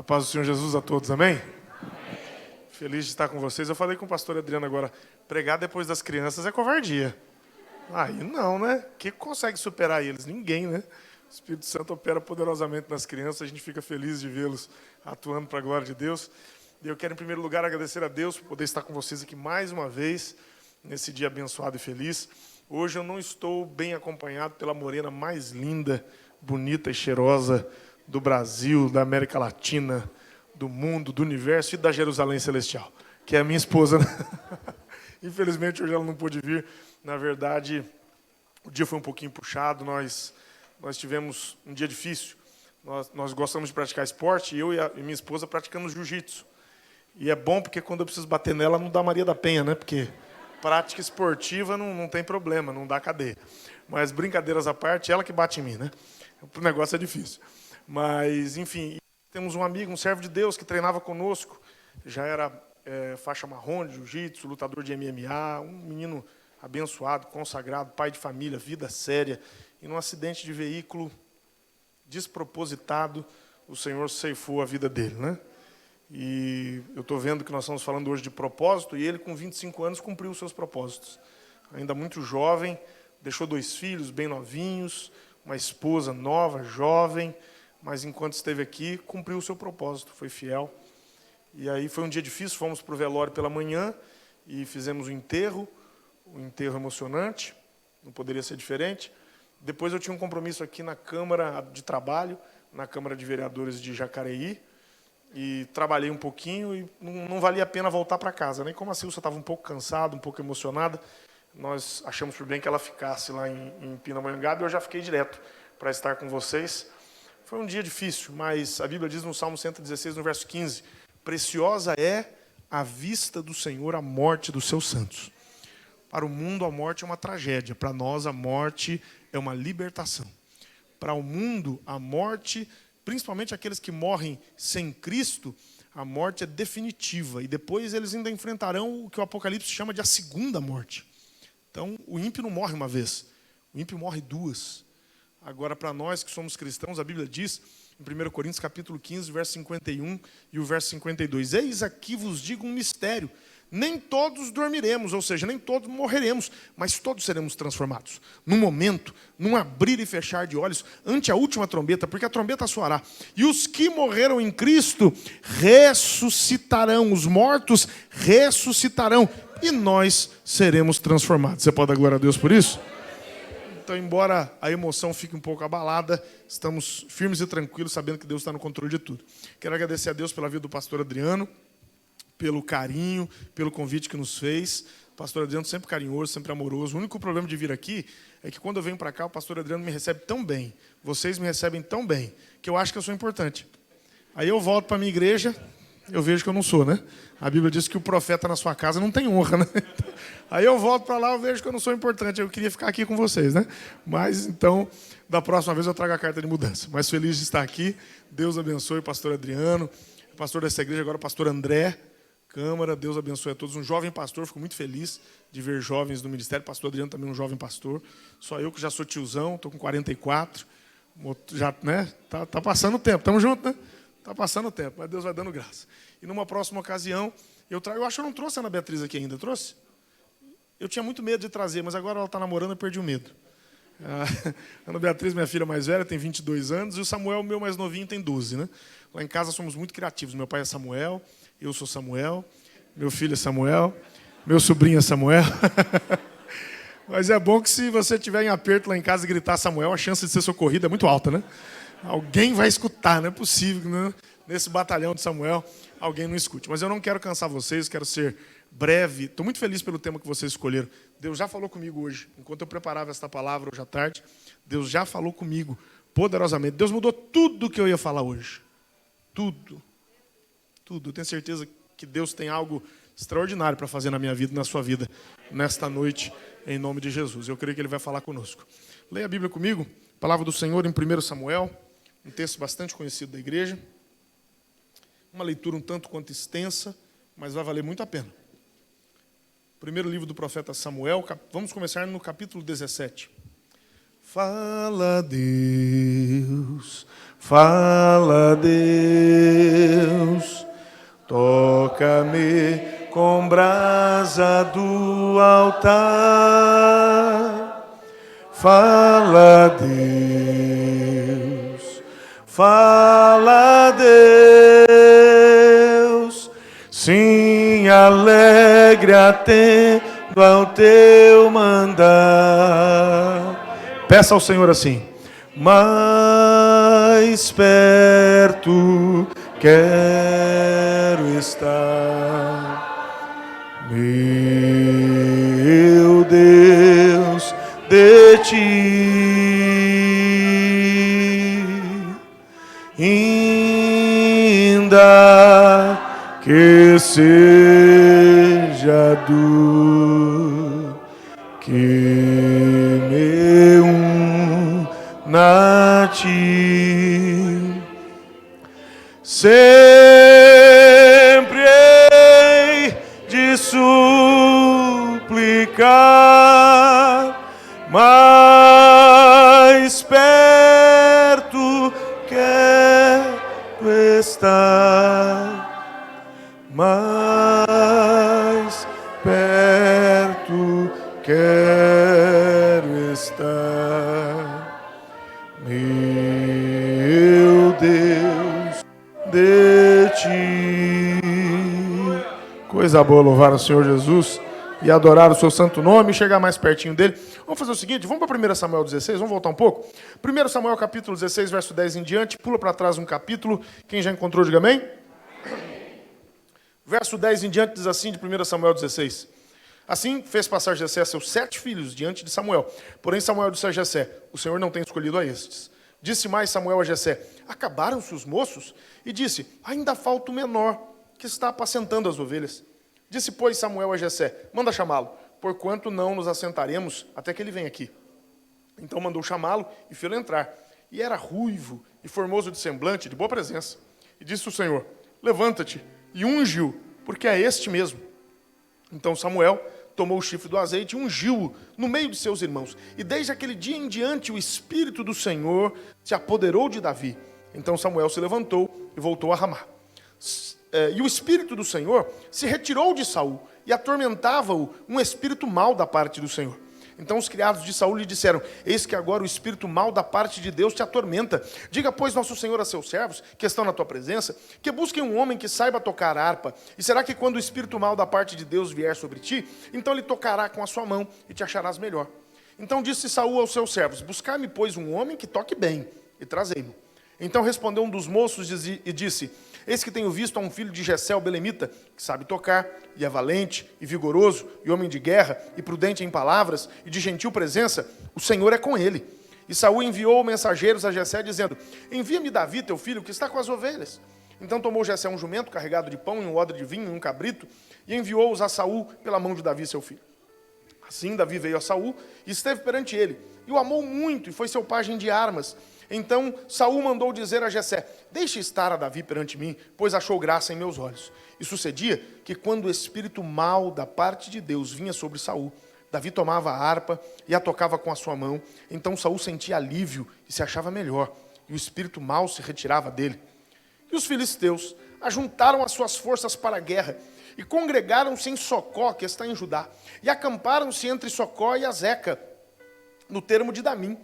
A paz do Senhor Jesus a todos, amém? Feliz de estar com vocês. Eu falei com o pastor Adriano agora, pregar depois das crianças é covardia. Aí não, né? Quem consegue superar eles? Ninguém, né? O Espírito Santo opera poderosamente nas crianças, a gente fica feliz de vê-los atuando para a glória de Deus. E eu quero, em primeiro lugar, agradecer a Deus por poder estar com vocês aqui mais uma vez, nesse dia abençoado e feliz. Hoje eu não estou bem acompanhado pela morena mais linda, bonita e cheirosa do Brasil, da América Latina, do mundo, do universo e da Jerusalém Celestial, que é a minha esposa, né? Infelizmente, hoje ela não pôde vir. Na verdade, o dia foi um pouquinho puxado, nós tivemos um dia difícil. Nós gostamos de praticar esporte, e eu e minha esposa praticamos jiu-jitsu. E é bom porque quando eu preciso bater nela, não dá Maria da Penha, né? Porque prática esportiva não tem problema, não dá cadeia. Mas brincadeiras à parte, ela que bate em mim, né? O negócio é difícil. Mas, enfim, temos um amigo, um servo de Deus, que treinava conosco, já era faixa marrom de jiu-jitsu, lutador de MMA, um menino abençoado, consagrado, pai de família, vida séria, e num acidente de veículo despropositado, o Senhor ceifou a vida dele, né? E eu estou vendo que nós estamos falando hoje de propósito, e ele, com 25 anos, cumpriu os seus propósitos. Ainda muito jovem, deixou 2 filhos bem novinhos, uma esposa nova, jovem, mas enquanto esteve aqui, cumpriu o seu propósito, foi fiel. E aí foi um dia difícil, fomos para o velório pela manhã e fizemos o enterro emocionante, não poderia ser diferente. Depois eu tinha um compromisso aqui na Câmara de Trabalho, na Câmara de Vereadores de Jacareí, e trabalhei um pouquinho e não valia a pena voltar para casa, né? Como a Silvia estava um pouco cansada, um pouco emocionada, nós achamos por bem que ela ficasse lá em Pindamonhangaba, e eu já fiquei direto para estar com vocês. Foi um dia difícil, mas a Bíblia diz no Salmo 116, no verso 15, preciosa é a vista do Senhor a morte dos seus santos. Para o mundo, a morte é uma tragédia. Para nós, a morte é uma libertação. Para o mundo, a morte, principalmente aqueles que morrem sem Cristo, a morte é definitiva. E depois eles ainda enfrentarão o que o Apocalipse chama de a segunda morte. Então, o ímpio não morre uma vez, o ímpio morre 2. Agora, para nós que somos cristãos, a Bíblia diz, em 1 Coríntios capítulo 15, verso 51 e o verso 52, eis aqui vos digo um mistério, nem todos dormiremos, ou seja, nem todos morreremos, mas todos seremos transformados. Num momento, num abrir e fechar de olhos, ante a última trombeta, porque a trombeta soará. E os que morreram em Cristo ressuscitarão, os mortos ressuscitarão, e nós seremos transformados. Você pode dar glória a Deus por isso? Então, embora a emoção fique um pouco abalada, estamos firmes e tranquilos, sabendo que Deus está no controle de tudo. Quero agradecer a Deus pela vida do pastor Adriano, pelo carinho, pelo convite que nos fez. O pastor Adriano sempre carinhoso, sempre amoroso. O único problema de vir aqui é que quando eu venho para cá, o pastor Adriano me recebe tão bem, vocês me recebem tão bem, que eu acho que eu sou importante. Aí eu volto para a minha igreja, eu vejo que eu não sou, né? A Bíblia diz que o profeta na sua casa não tem honra, né? Aí eu volto para lá, eu vejo que eu não sou importante. Eu queria ficar aqui com vocês, né? Mas, então, da próxima vez eu trago a carta de mudança. Mas feliz de estar aqui. Deus abençoe o pastor Adriano, o pastor dessa igreja, agora o pastor André Câmara. Deus abençoe a todos. Um jovem pastor, fico muito feliz de ver jovens no ministério. O pastor Adriano também é um jovem pastor. Só eu que já sou tiozão, estou com 44. Já, né? Tá passando o tempo. Estamos juntos, né? Está passando o tempo, mas Deus vai dando graça. E numa próxima ocasião, eu acho que eu não trouxe a Ana Beatriz aqui ainda, trouxe? Eu tinha muito medo de trazer, mas agora ela está namorando, eu perdi o medo. A Ana Beatriz, minha filha mais velha, tem 22 anos, e o Samuel, meu mais novinho, tem 12, né? Lá em casa somos muito criativos. Meu pai é Samuel, eu sou Samuel, meu filho é Samuel, meu sobrinho é Samuel. Mas é bom que se você estiver em aperto lá em casa e gritar Samuel, a chance de ser socorrido é muito alta, né? Alguém vai escutar, não é possível, né? Nesse batalhão de Samuel, alguém não escute. Mas eu não quero cansar vocês, quero ser breve. Estou muito feliz pelo tema que vocês escolheram. Deus já falou comigo hoje, enquanto eu preparava esta palavra hoje à tarde. Deus já falou comigo poderosamente. Deus mudou tudo o que eu ia falar hoje. Tudo. Tudo. Eu tenho certeza que Deus tem algo extraordinário para fazer na minha vida e na sua vida, nesta noite, em nome de Jesus. Eu creio que Ele vai falar conosco. Leia a Bíblia comigo, palavra do Senhor em 1 Samuel. Um texto bastante conhecido da igreja. Uma leitura um tanto quanto extensa, mas vai valer muito a pena. Primeiro livro do profeta Samuel, vamos começar no capítulo 17. Fala, Deus, Fala, Deus, toca-me com brasa do altar. Fala, Deus, fala, Deus, sim, alegre atendo ao teu mandar. Peça ao Senhor assim: mais perto quero estar, meu Deus, de ti, ainda que seja dor, que me una a ti, sempre hei de suplicar, mais perto quero estar, mais perto quero estar, meu Deus, de ti. Coisa boa louvar o Senhor Jesus e adorar o seu santo nome e chegar mais pertinho dele. Vamos fazer o seguinte, vamos para 1 Samuel 16, vamos voltar um pouco. 1 Samuel capítulo 16, verso 10 em diante, pula para trás um capítulo. Quem já encontrou, diga amém. Verso 10 em diante diz assim de 1 Samuel 16. Assim fez passar Jessé seus 7 filhos diante de Samuel. Porém Samuel disse a Jessé: o Senhor não tem escolhido a estes. Disse mais Samuel a Jessé: acabaram-se os moços? E disse: ainda falta o menor, que está apacentando as ovelhas. Disse, pois, Samuel a Jessé: manda chamá-lo, porquanto não nos assentaremos até que ele venha aqui. Então mandou chamá-lo e fê-lo entrar. E era ruivo e formoso de semblante, de boa presença. E disse o Senhor: levanta-te e unge-o, porque é este mesmo. Então Samuel tomou o chifre do azeite e ungiu-o no meio de seus irmãos. E desde aquele dia em diante o Espírito do Senhor se apoderou de Davi. Então Samuel se levantou e voltou a Ramá. E o Espírito do Senhor se retirou de Saul e atormentava-o um espírito mau da parte do Senhor. Então os criados de Saul lhe disseram: eis que agora o espírito mau da parte de Deus te atormenta. Diga, pois, nosso Senhor a seus servos, que estão na tua presença, que busquem um homem que saiba tocar harpa. E será que quando o espírito mau da parte de Deus vier sobre ti, então ele tocará com a sua mão e te acharás melhor. Então disse Saul aos seus servos: buscai-me, pois, um homem que toque bem, e trazei-mo. Então respondeu um dos moços e disse: eis que tenho visto a um filho de Jessé o belemita, que sabe tocar, e é valente, e vigoroso, e homem de guerra, e prudente em palavras, e de gentil presença. O Senhor é com ele. E Saul enviou mensageiros a Jessé, dizendo: envia-me Davi, teu filho, que está com as ovelhas. Então tomou Jessé um jumento carregado de pão, e um odre de vinho, e um cabrito, e enviou-os a Saul pela mão de Davi, seu filho. Assim Davi veio a Saul, e esteve perante ele, e o amou muito, e foi seu pajem de armas. Então Saul mandou dizer a Jessé: deixe estar a Davi perante mim, pois achou graça em meus olhos. E sucedia que quando o espírito mau da parte de Deus vinha sobre Saul, Davi tomava a harpa e a tocava com a sua mão. Então Saul sentia alívio e se achava melhor, e o espírito mau se retirava dele. E os filisteus ajuntaram as suas forças para a guerra, e congregaram-se em Socó, que está em Judá, e acamparam-se entre Socó e Azeca, no termo de Damim.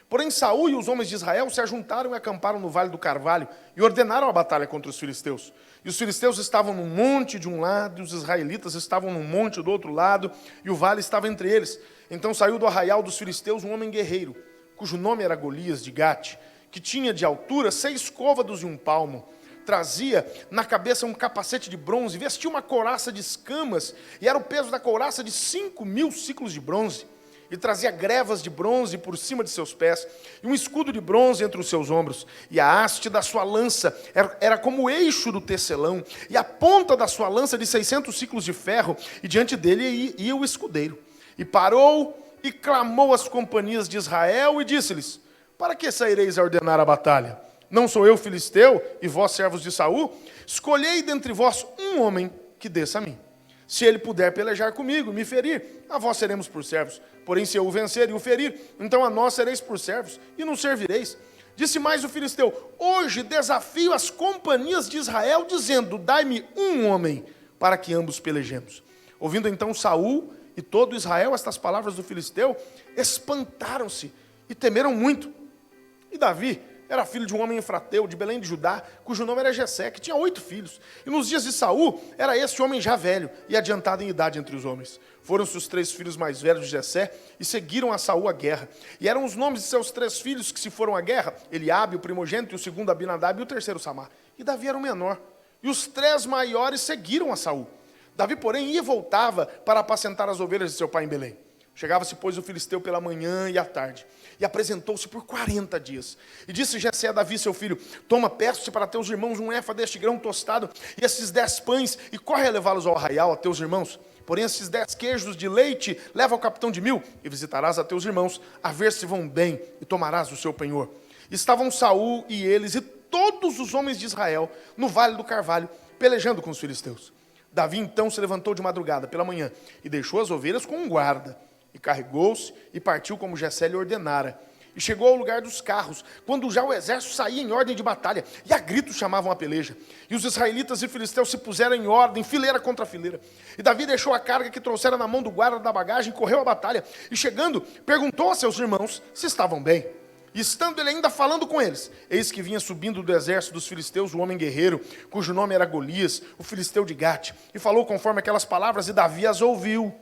Porém Saul e os homens de Israel se ajuntaram e acamparam no Vale do Carvalho e ordenaram a batalha contra os filisteus. E os filisteus estavam num monte de um lado, e os israelitas estavam num monte do outro lado, e o vale estava entre eles. Então saiu do arraial dos filisteus um homem guerreiro, cujo nome era Golias de Gate, que tinha de altura 6 côvados e 1 palmo. Trazia na cabeça um capacete de bronze, vestia uma couraça de escamas, e era o peso da couraça de 5.000 ciclos de bronze. E trazia grevas de bronze por cima de seus pés, e um escudo de bronze entre os seus ombros. E a haste da sua lança era como o eixo do tecelão, e a ponta da sua lança de 600 ciclos de ferro, e diante dele ia o escudeiro. E parou e clamou às companhias de Israel, e disse-lhes: para que saireis a ordenar a batalha? Não sou eu filisteu, e vós servos de Saul? Escolhei dentre vós um homem que desça a mim. Se ele puder pelejar comigo, me ferir, a vós seremos por servos. Porém, se eu o vencer e o ferir, então a nós sereis por servos, e nos servireis. Disse mais o filisteu: hoje desafio as companhias de Israel, dizendo: dai-me um homem, para que ambos pelejemos. Ouvindo então Saul e todo Israel estas palavras do filisteu, espantaram-se e temeram muito. E Davi era filho de um homem efrateu, de Belém de Judá, cujo nome era Jessé, que tinha 8 filhos. E nos dias de Saul, era esse homem já velho e adiantado em idade entre os homens. Foram-se os 3 filhos mais velhos de Jessé e seguiram a Saul à guerra. E eram os nomes de seus 3 filhos que se foram à guerra: Eliabe, o primogênito, e o segundo Abinadab, e o terceiro Samar. E Davi era o menor. E os 3 maiores seguiram a Saul. Davi, porém, ia e voltava para apacentar as ovelhas de seu pai em Belém. Chegava-se, pois, o filisteu pela manhã e à tarde, e apresentou-se por 40 dias. E disse Jessé a Davi, seu filho: toma, peço-te para teus irmãos um éfa deste grão tostado, e esses 10 pães, e corre a levá-los ao arraial, a teus irmãos. Porém, esses 10 queijos de leite, leva ao capitão de 1000, e visitarás a teus irmãos, a ver se vão bem, e tomarás o seu penhor. Estavam Saul e eles, e todos os homens de Israel, no vale do Carvalho, pelejando com os filisteus. Davi então se levantou de madrugada, pela manhã, e deixou as ovelhas com um guarda, e carregou-se, e partiu como Jessé lhe ordenara. E chegou ao lugar dos carros, quando já o exército saía em ordem de batalha, e a gritos chamavam a peleja. E os israelitas e filisteus se puseram em ordem, fileira contra fileira. E Davi deixou a carga que trouxera na mão do guarda da bagagem, correu à batalha, e chegando, perguntou a seus irmãos se estavam bem. E estando ele ainda falando com eles, eis que vinha subindo do exército dos filisteus o homem guerreiro, cujo nome era Golias, o filisteu de Gate, e falou conforme aquelas palavras, e Davi as ouviu.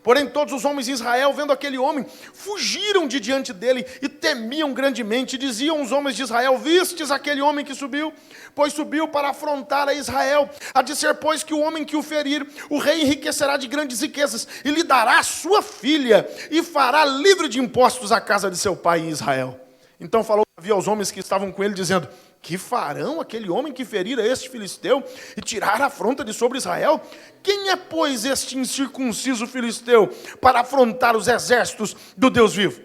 Porém todos os homens de Israel, vendo aquele homem, fugiram de diante dele, e temiam grandemente, e diziam os homens de Israel: vistes aquele homem que subiu? Pois subiu para afrontar a Israel. Há de ser, pois, que o homem que o ferir, o rei enriquecerá de grandes riquezas, e lhe dará a sua filha, e fará livre de impostos a casa de seu pai em Israel. Então falou Davi aos homens que estavam com ele, dizendo: que farão aquele homem que ferira este filisteu e tirar a afronta de sobre Israel? Quem é, pois, este incircunciso filisteu para afrontar os exércitos do Deus vivo?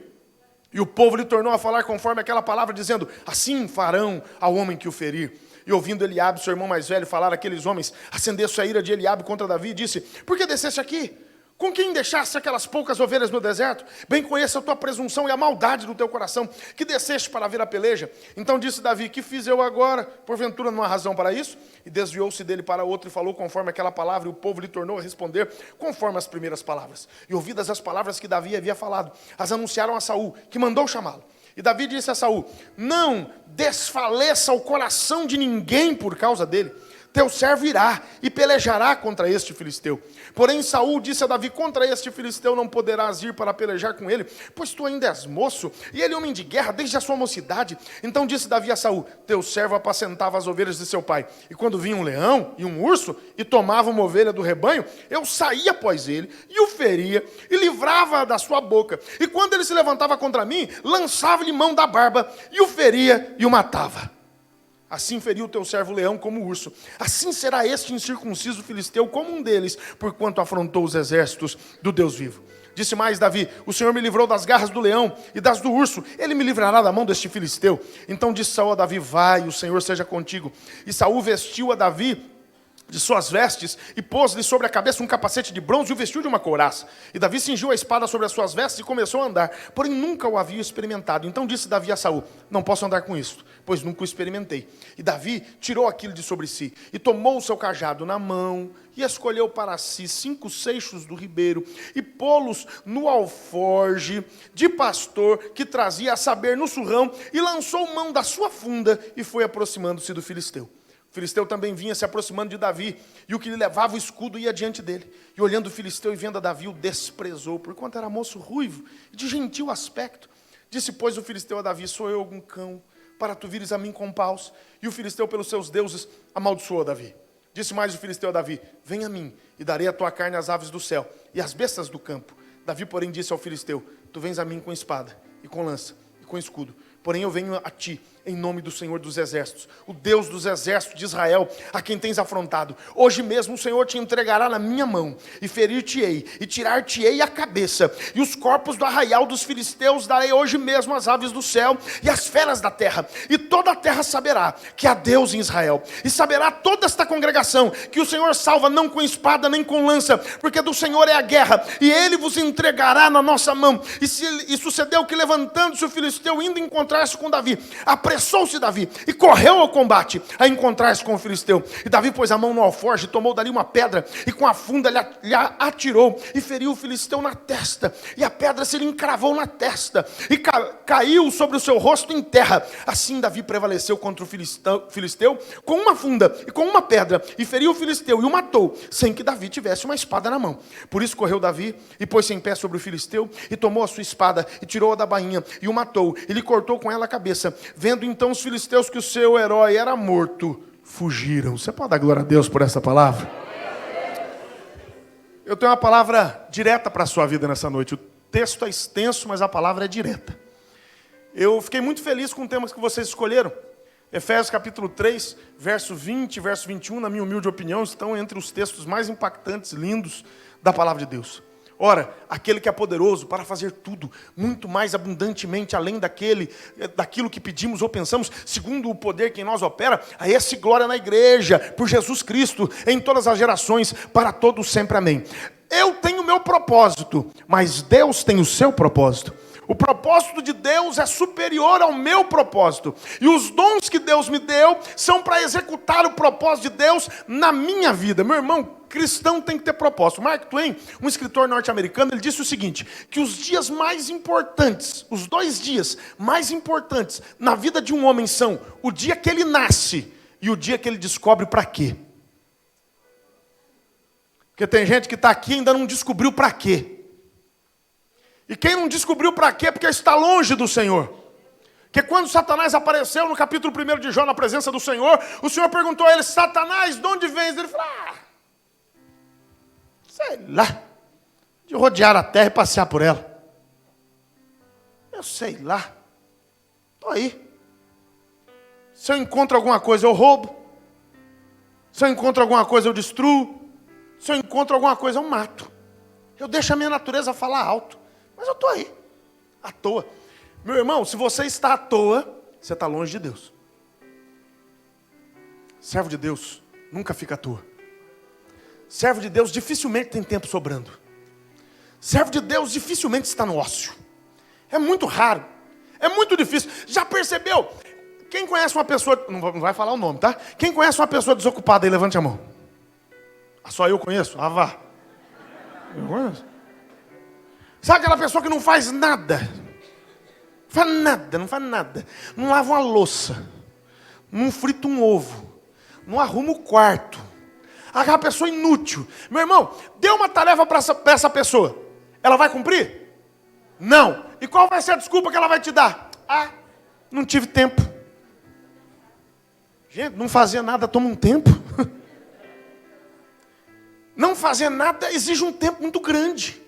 E o povo lhe tornou a falar conforme aquela palavra, dizendo: assim farão ao homem que o ferir. E ouvindo Eliabe, seu irmão mais velho, falar aqueles homens, acendeu-se a ira de Eliabe contra Davi e disse: por que desceste aqui? Com quem deixaste aquelas poucas ovelhas no deserto? Bem conheço a tua presunção e a maldade do teu coração, que desceste para ver a peleja. Então disse Davi: que fiz eu agora? Porventura não há razão para isso? E desviou-se dele para outro e falou conforme aquela palavra, e o povo lhe tornou a responder conforme as primeiras palavras. E ouvidas as palavras que Davi havia falado, as anunciaram a Saul, que mandou chamá-lo. E Davi disse a Saul: não desfaleça o coração de ninguém por causa dele. Teu servo irá e pelejará contra este filisteu. Porém Saul disse a Davi: contra este filisteu não poderás ir para pelejar com ele, pois tu ainda és moço, e ele é homem de guerra desde a sua mocidade. Então disse Davi a Saul: teu servo apacentava as ovelhas de seu pai, e quando vinha um leão e um urso, e tomava uma ovelha do rebanho, eu saía após ele, e o feria, e livrava-a da sua boca. E quando ele se levantava contra mim, lançava-lhe mão da barba, e o feria e o matava. Assim feriu o teu servo leão como urso. Assim será este incircunciso filisteu como um deles, porquanto afrontou os exércitos do Deus vivo. Disse mais Davi: o Senhor me livrou das garras do leão e das do urso, ele me livrará da mão deste filisteu. Então disse Saul a Davi: vai, o Senhor seja contigo. E Saul vestiu a Davi de suas vestes, e pôs-lhe sobre a cabeça um capacete de bronze, e o vestiu de uma couraça. E Davi cingiu a espada sobre as suas vestes, e começou a andar, porém nunca o havia experimentado. Então disse Davi a Saul: não posso andar com isto, pois nunca o experimentei. E Davi tirou aquilo de sobre si, e tomou o seu cajado na mão, e escolheu para si 5 seixos do ribeiro, e pô-los no alforge de pastor que trazia, a saber, no surrão, e lançou mão da sua funda, e foi aproximando-se do filisteu. O filisteu também vinha se aproximando de Davi, e o que lhe levava o escudo ia diante dele. E olhando o filisteu e vendo a Davi, o desprezou, porquanto era moço ruivo e de gentil aspecto. Disse, pois, o filisteu a Davi: sou eu algum cão, para tu vires a mim com paus? E o filisteu, pelos seus deuses, amaldiçoou a Davi. Disse mais o filisteu a Davi: vem a mim, e darei a tua carne às aves do céu e às bestas do campo. Davi, porém, disse ao filisteu: tu vens a mim com espada, e com lança, e com escudo. Porém eu venho a ti em nome do Senhor dos Exércitos, o Deus dos Exércitos de Israel, a quem tens afrontado. Hoje mesmo o Senhor te entregará na minha mão, e ferir-te-ei, e tirar-te-ei a cabeça, e os corpos do arraial dos filisteus darei hoje mesmo às aves do céu, e às feras da terra, e toda a terra saberá que há Deus em Israel, e saberá toda esta congregação, que o Senhor salva não com espada nem com lança, porque do Senhor é a guerra, e Ele vos entregará na nossa mão. E sucedeu que, levantando-se o filisteu, indo encontrar encontrar-se com Davi. Apressou-se Davi e correu ao combate a encontrar-se com o filisteu. E Davi pôs a mão no alforje, tomou dali uma pedra e com a funda lhe atirou e feriu o filisteu na testa. E a pedra se lhe encravou na testa e caiu sobre o seu rosto em terra. Assim Davi prevaleceu contra o filisteu com uma funda e com uma pedra e feriu o filisteu e o matou, sem que Davi tivesse uma espada na mão. Por isso correu Davi e pôs-se em pé sobre o filisteu e tomou a sua espada e tirou-a da bainha e o matou e lhe cortou com ela a cabeça. Vendo então os filisteus que o seu herói era morto, fugiram. Você pode dar glória a Deus por essa palavra? Eu tenho uma palavra direta para a sua vida nessa noite. O texto é extenso, mas a palavra é direta. Eu fiquei muito feliz com o tema que vocês escolheram. Efésios capítulo 3, verso 20, verso 21, na minha humilde opinião, estão entre os textos mais impactantes, lindos da palavra de Deus. Ora, aquele que é poderoso para fazer tudo, muito mais abundantemente, além daquilo que pedimos ou pensamos, segundo o poder que em nós opera, a esse glória na igreja, por Jesus Cristo, em todas as gerações, para todos sempre, amém. Eu tenho o meu propósito, mas Deus tem o seu propósito. O propósito de Deus é superior ao meu propósito. E os dons que Deus me deu são para executar o propósito de Deus na minha vida. Meu irmão, cristão tem que ter propósito. Mark Twain, um escritor norte-americano, ele disse o seguinte, que os dias mais importantes, os 2 dias mais importantes na vida de um homem são o dia que ele nasce e o dia que ele descobre para quê. Porque tem gente que está aqui e ainda não descobriu para quê. E quem não descobriu para quê? Porque está longe do Senhor. Porque quando Satanás apareceu no capítulo 1 de Jó, na presença do Senhor, o Senhor perguntou a ele, Satanás, de onde vens? Ele falou, sei lá, de rodear a terra e passear por ela. Eu sei lá, estou aí. Se eu encontro alguma coisa, eu roubo. Se eu encontro alguma coisa, eu destruo. Se eu encontro alguma coisa, eu mato. Eu deixo a minha natureza falar alto. Mas eu estou aí, à toa. Meu irmão, se você está à toa, você está longe de Deus. Servo de Deus nunca fica à toa. Servo de Deus dificilmente tem tempo sobrando. Servo de Deus dificilmente está no ócio. É muito raro. É muito difícil. Já percebeu? Quem conhece uma pessoa... Não vai falar o nome, tá? Quem conhece uma pessoa desocupada aí, levante a mão. Só eu conheço? Ah, vá. Eu conheço. Sabe aquela pessoa que não faz nada? Não faz nada. Não lava uma louça. Não frita um ovo. Não arruma o quarto. Aquela pessoa inútil. Meu irmão, dê uma tarefa para essa pessoa. Ela vai cumprir? Não. E qual vai ser a desculpa que ela vai te dar? Não tive tempo. Gente, não fazer nada toma um tempo. Não fazer nada exige um tempo muito grande.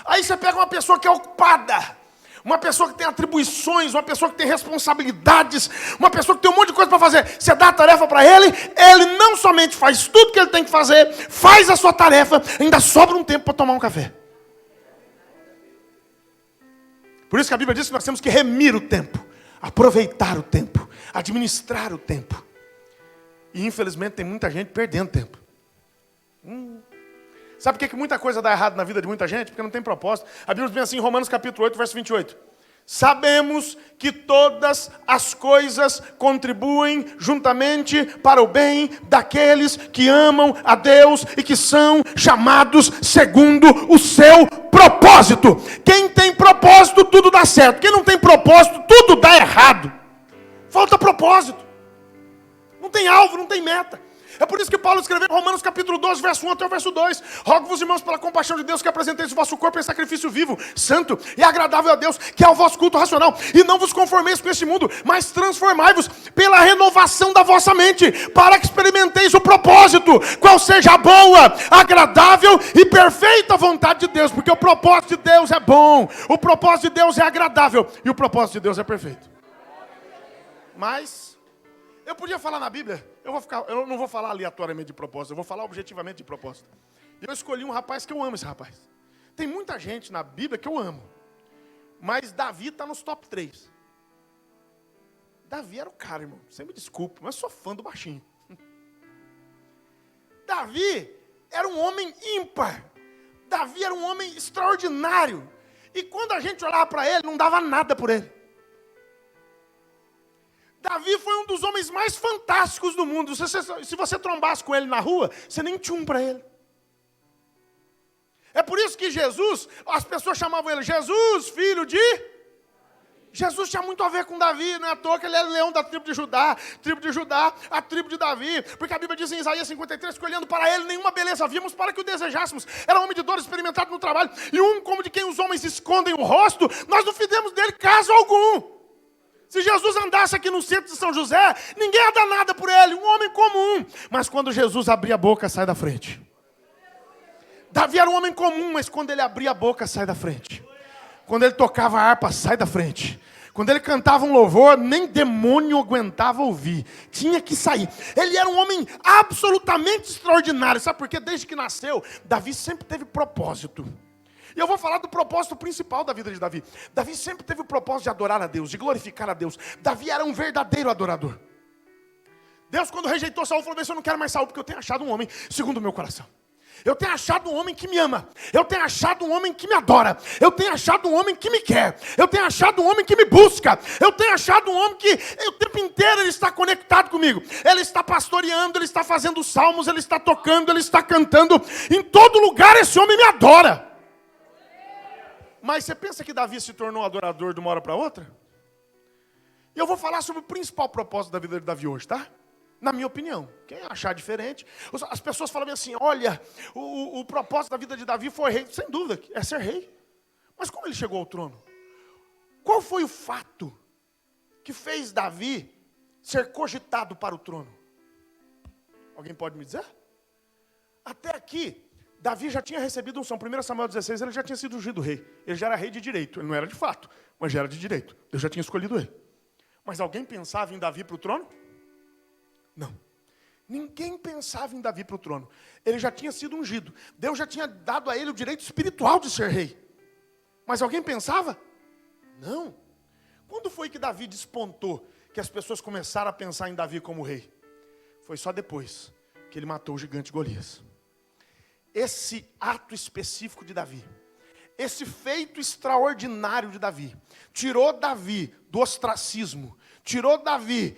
Aí você pega uma pessoa que é ocupada, uma pessoa que tem atribuições, uma pessoa que tem responsabilidades, uma pessoa que tem um monte de coisa para fazer. Você dá a tarefa para ele, ele não somente faz tudo que ele tem que fazer, faz a sua tarefa, ainda sobra um tempo para tomar um café. Por isso que a Bíblia diz que nós temos que remir o tempo, aproveitar o tempo, administrar o tempo. E infelizmente tem muita gente perdendo tempo. Sabe por que muita coisa dá errado na vida de muita gente? Porque não tem propósito. A Bíblia diz assim em Romanos capítulo 8, verso 28. Sabemos que todas as coisas contribuem juntamente para o bem daqueles que amam a Deus e que são chamados segundo o seu propósito. Quem tem propósito, tudo dá certo. Quem não tem propósito, tudo dá errado. Falta propósito. Não tem alvo, não tem meta. É por isso que Paulo escreveu em Romanos capítulo 12, verso 1 até o verso 2. Rogo-vos, irmãos, pela compaixão de Deus, que apresenteis o vosso corpo em sacrifício vivo, santo e agradável a Deus, que é o vosso culto racional. E não vos conformeis com este mundo, mas transformai-vos pela renovação da vossa mente, para que experimenteis o propósito, qual seja a boa, agradável e perfeita vontade de Deus. Porque o propósito de Deus é bom, o propósito de Deus é agradável e o propósito de Deus é perfeito. Mas... eu podia falar na Bíblia, eu não vou falar aleatoriamente de propósito, eu vou falar objetivamente de propósito. E eu escolhi um rapaz que eu amo esse rapaz. Tem muita gente na Bíblia que eu amo. Mas Davi está nos top 3. Davi era o cara, irmão. Você me desculpe, mas eu sou fã do baixinho. Davi era um homem ímpar. Davi era um homem extraordinário. E quando a gente olhava para ele, não dava nada por ele. Davi foi um dos homens mais fantásticos do mundo. Se você trombasse com ele na rua, você nem tinha um para ele. É por isso que Jesus, as pessoas chamavam ele Jesus, filho de... Jesus tinha muito a ver com Davi, não é à toa que ele é leão da tribo de Judá, a tribo de Davi, porque a Bíblia diz em Isaías 53, que olhando para ele, nenhuma beleza víamos para que o desejássemos. Era um homem de dor experimentado no trabalho, e como de quem os homens escondem o rosto, nós não fizemos dele caso algum. Se Jesus andasse aqui no centro de São José, ninguém ia dar nada por ele, um homem comum. Mas quando Jesus abria a boca, sai da frente. Davi era um homem comum, mas quando ele abria a boca, sai da frente. Quando ele tocava a harpa, sai da frente. Quando ele cantava um louvor, nem demônio aguentava ouvir. Tinha que sair. Ele era um homem absolutamente extraordinário. Sabe por quê? Desde que nasceu, Davi sempre teve propósito. E eu vou falar do propósito principal da vida de Davi. Davi sempre teve o propósito de adorar a Deus, de glorificar a Deus. Davi era um verdadeiro adorador. Deus, quando rejeitou Saul, falou: eu não quero mais Saul, porque eu tenho achado um homem segundo o meu coração. Eu tenho achado um homem que me ama. Eu tenho achado um homem que me adora. Eu tenho achado um homem que me quer. Eu tenho achado um homem que me busca. Eu tenho achado um homem que o tempo inteiro ele está conectado comigo. Ele está pastoreando, ele está fazendo salmos, ele está tocando, ele está cantando. Em todo lugar esse homem me adora. Mas você pensa que Davi se tornou adorador de uma hora para outra? E eu vou falar sobre o principal propósito da vida de Davi hoje, tá? Na minha opinião. Quem achar diferente... As pessoas falam assim, olha, o propósito da vida de Davi foi rei. Sem dúvida, é ser rei. Mas como ele chegou ao trono? Qual foi o fato que fez Davi ser cogitado para o trono? Alguém pode me dizer? Até aqui, Davi já tinha recebido unção. 1 Samuel 16, ele já tinha sido ungido rei. Ele já era rei de direito. Ele não era de fato, mas já era de direito. Deus já tinha escolhido ele. Mas alguém pensava em Davi para o trono? Não. Ninguém pensava em Davi para o trono. Ele já tinha sido ungido. Deus já tinha dado a ele o direito espiritual de ser rei. Mas alguém pensava? Não. Quando foi que Davi despontou, que as pessoas começaram a pensar em Davi como rei? Foi só depois que ele matou o gigante Golias. Esse ato específico de Davi, esse feito extraordinário de Davi, tirou Davi do ostracismo, tirou Davi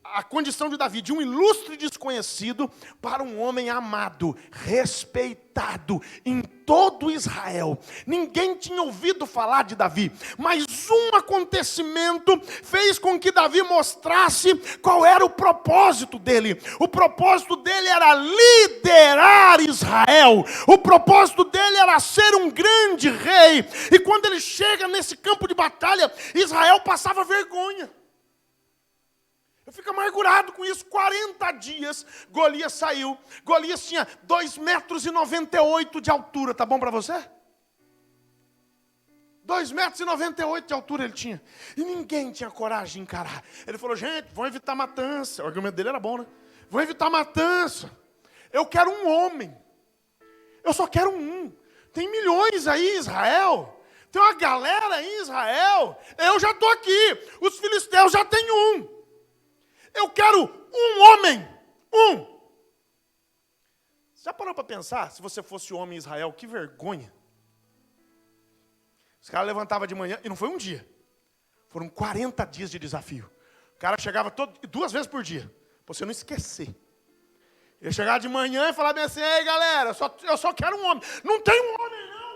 a condição de Davi, de um ilustre desconhecido, para um homem amado, respeitado em todo Israel. Ninguém tinha ouvido falar de Davi, mas um acontecimento fez com que Davi mostrasse qual era o propósito dele. O propósito dele era liderar Israel. O propósito dele era ser um grande rei. E quando ele chega nesse campo de batalha, Israel passava vergonha. Eu fico amargurado com isso. 40 dias, Golias saiu. Golias tinha 2,98 metros de altura. Tá bom para você? 2,98 metros de altura ele tinha. E ninguém tinha coragem de encarar. Ele falou, gente, vão evitar matança. O argumento dele era bom, né? Vão evitar matança. Eu quero um homem. Eu só quero um. Tem milhões aí em Israel. Tem uma galera aí em Israel. Eu já estou aqui. Os filisteus já têm um. Eu quero um homem. Um. Você já parou para pensar, se você fosse homem em Israel, que vergonha. Os caras levantavam de manhã, e não foi um dia. Foram 40 dias de desafio. O cara chegava 2 vezes por dia, para você não esquecer. Ele chegava de manhã e falava assim, ei galera, eu só quero um homem. Não tem um homem não.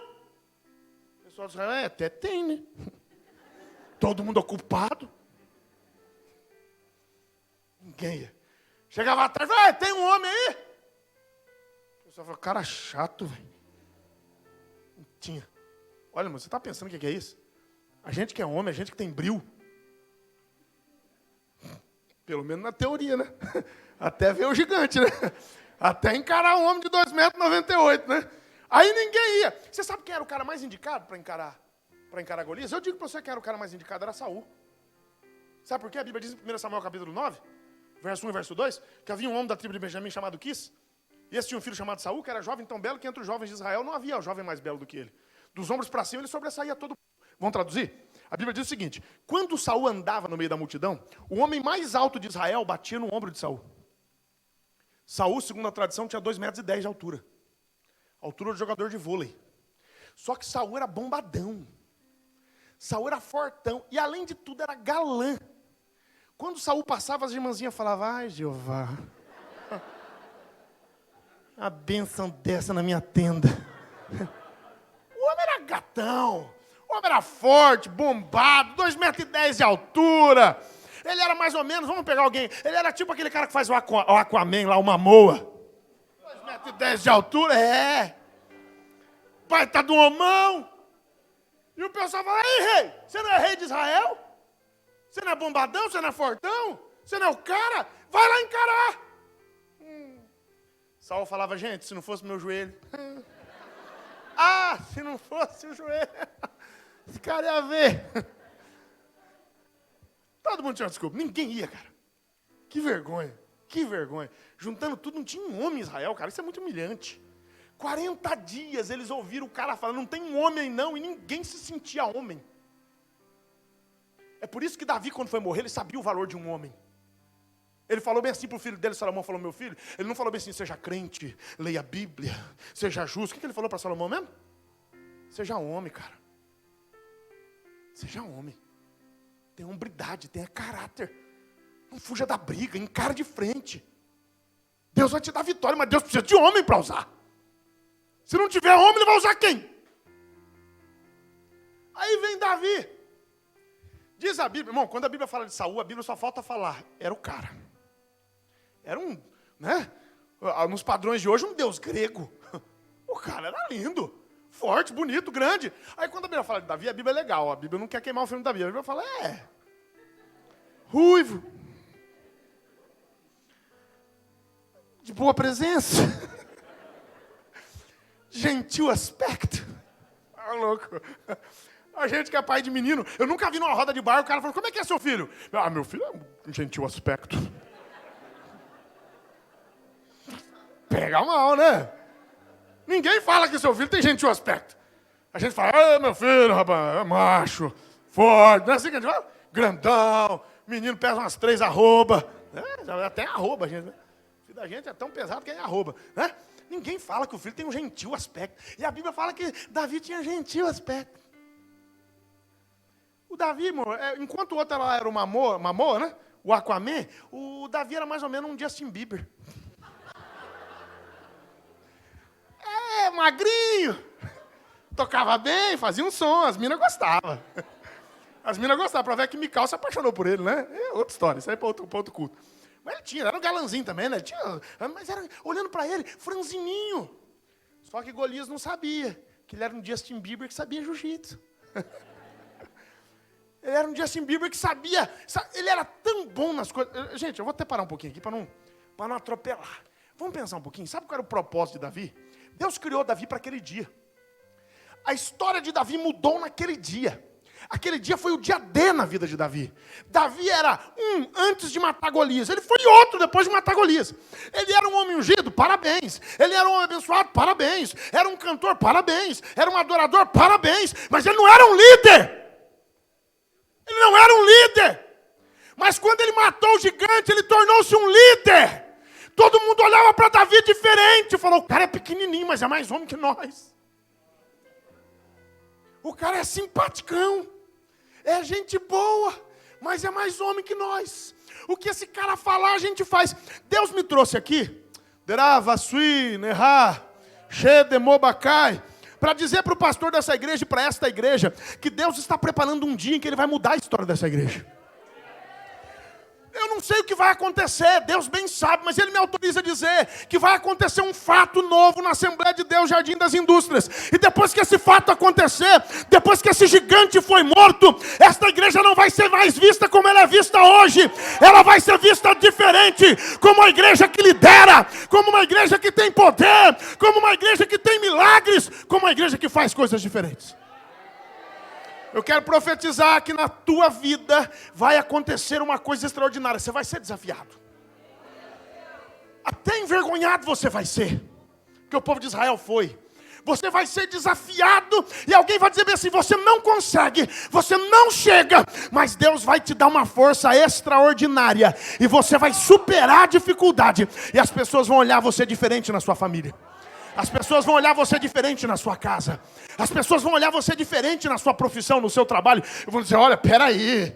O pessoal diz, até tem, né? Todo mundo ocupado. Ninguém ia. Chegava atrás e falava, tem um homem aí? O pessoal falou, cara chato, velho. Não tinha. Olha, mas você está pensando o que é isso? A gente que é homem, a gente que tem bril. Pelo menos na teoria, né? Até ver o gigante, né? Até encarar um homem de 2,98 metros, né? Aí ninguém ia. Você sabe quem era o cara mais indicado para encarar Golias? Eu digo para você que era o cara mais indicado, era Saul. Sabe por quê? A Bíblia diz em 1 Samuel capítulo 9, verso 1 e verso 2, que havia um homem da tribo de Benjamim chamado Quis, e esse tinha um filho chamado Saul, que era jovem tão belo que entre os jovens de Israel não havia jovem mais belo do que ele. Dos ombros para cima ele sobressaía todo. Vamos traduzir? A Bíblia diz o seguinte, quando Saul andava no meio da multidão, o homem mais alto de Israel batia no ombro de Saul. Saul, segundo a tradição, tinha 2,10 metros de altura. Altura do jogador de vôlei. Só que Saul era bombadão. Saul era fortão. E além de tudo era galã. Quando Saul passava, as irmãzinhas falavam, ai, Jeová, a bênção dessa na minha tenda. O homem era gatão, o homem era forte, bombado, 2,10 metros de altura. Ele era mais ou menos, vamos pegar alguém, ele era tipo aquele cara que faz o Aquaman lá, o Momoa. 2,10 metros de altura, pai tá do homão. E o pessoal fala, ei, rei, você não é rei de Israel? Você não é bombadão, você não é fortão? Você não é o cara? Vai lá encarar. Saul falava, gente, se não fosse meu joelho. Se não fosse o joelho. Esse cara ia ver. Todo mundo tinha desculpa. Ninguém ia, cara. Que vergonha. Que vergonha. Juntando tudo, não tinha um homem em Israel, cara. Isso é muito humilhante. 40 dias eles ouviram o cara falando, não tem um homem não, e ninguém se sentia homem. É por isso que Davi, quando foi morrer, ele sabia o valor de um homem. Ele falou bem assim para o filho dele, Salomão falou, meu filho, ele não falou bem assim, seja crente, leia a Bíblia, seja justo. O que ele falou para Salomão mesmo? Seja homem, cara. Seja homem. Tenha hombridade, tenha caráter. Não fuja da briga, encara de frente. Deus vai te dar vitória, mas Deus precisa de homem para usar. Se não tiver homem, ele vai usar quem? Aí vem Davi. Diz a Bíblia, irmão, quando a Bíblia fala de Saul, a Bíblia só falta falar, era o cara. Era um, né? Nos padrões de hoje, um deus grego. O cara era lindo, forte, bonito, grande. Aí quando a Bíblia fala de Davi, a Bíblia é legal. A Bíblia não quer queimar o filme de Davi. A Bíblia fala, ruivo. De boa presença. Gentil aspecto. Louco. A gente que é pai de menino, eu nunca vi numa roda de bar, o cara falou, como é que é seu filho? Meu filho é um gentil aspecto. Pega mal, né? Ninguém fala que seu filho tem gentil aspecto. A gente fala, meu filho, rapaz, é macho, forte, não é assim que a gente fala? Grandão, menino pesa umas 3 arroba. Até arroba, gente. O filho da gente é tão pesado que é arroba, né? Ninguém fala que o filho tem um gentil aspecto. E a Bíblia fala que Davi tinha gentil aspecto. O Davi, enquanto o outro era o Momoa, né? O Aquaman, o Davi era mais ou menos um Justin Bieber. Magrinho. Tocava bem, fazia um som, as minas gostavam. As minas gostavam, pra ver que Mical se apaixonou por ele, né? É outra história, isso aí é pra outro culto. Mas ele era um galanzinho também, né? Mas era, olhando pra ele, franzininho. Só que Golias não sabia que ele era um Justin Bieber que sabia jiu-jitsu. Ele era um Justin Bieber que sabia. Ele era tão bom nas coisas. Gente, eu vou até parar um pouquinho aqui para não atropelar. Vamos pensar um pouquinho. Sabe qual era o propósito de Davi? Deus criou Davi para aquele dia. A história de Davi mudou naquele dia. Aquele dia foi o dia D na vida de Davi. Davi era um antes de matar Golias. Ele foi outro depois de matar Golias. Ele era um homem ungido, parabéns. Ele era um homem abençoado, parabéns. Era um cantor, parabéns. Era um adorador, parabéns. Mas ele não era um líder. Ele não era um líder. Mas quando ele matou o gigante, ele tornou-se um líder. Todo mundo olhava para Davi diferente. Falou, o cara é pequenininho, mas é mais homem que nós. O cara é simpaticão. É gente boa, mas é mais homem que nós. O que esse cara falar, a gente faz. Deus me trouxe aqui, para dizer para o pastor dessa igreja e para esta igreja, que Deus está preparando um dia em que Ele vai mudar a história dessa igreja. Eu não sei o que vai acontecer, Deus bem sabe, mas Ele me autoriza a dizer que vai acontecer um fato novo na Assembleia de Deus, Jardim das Indústrias. E depois que esse fato acontecer, depois que esse gigante foi morto, esta igreja não vai ser mais vista como ela é vista hoje. Ela vai ser vista diferente, como uma igreja que lidera, como uma igreja que tem poder, como uma igreja que tem milagres, como uma igreja que faz coisas diferentes. Eu quero profetizar que na tua vida vai acontecer uma coisa extraordinária. Você vai ser desafiado. Até envergonhado você vai ser. Que o povo de Israel foi. Você vai ser desafiado e alguém vai dizer bem assim, você não consegue, você não chega, mas Deus vai te dar uma força extraordinária e você vai superar a dificuldade e as pessoas vão olhar você diferente na sua família. As pessoas vão olhar você diferente na sua casa. As pessoas vão olhar você diferente na sua profissão, no seu trabalho. E vão dizer, olha, peraí.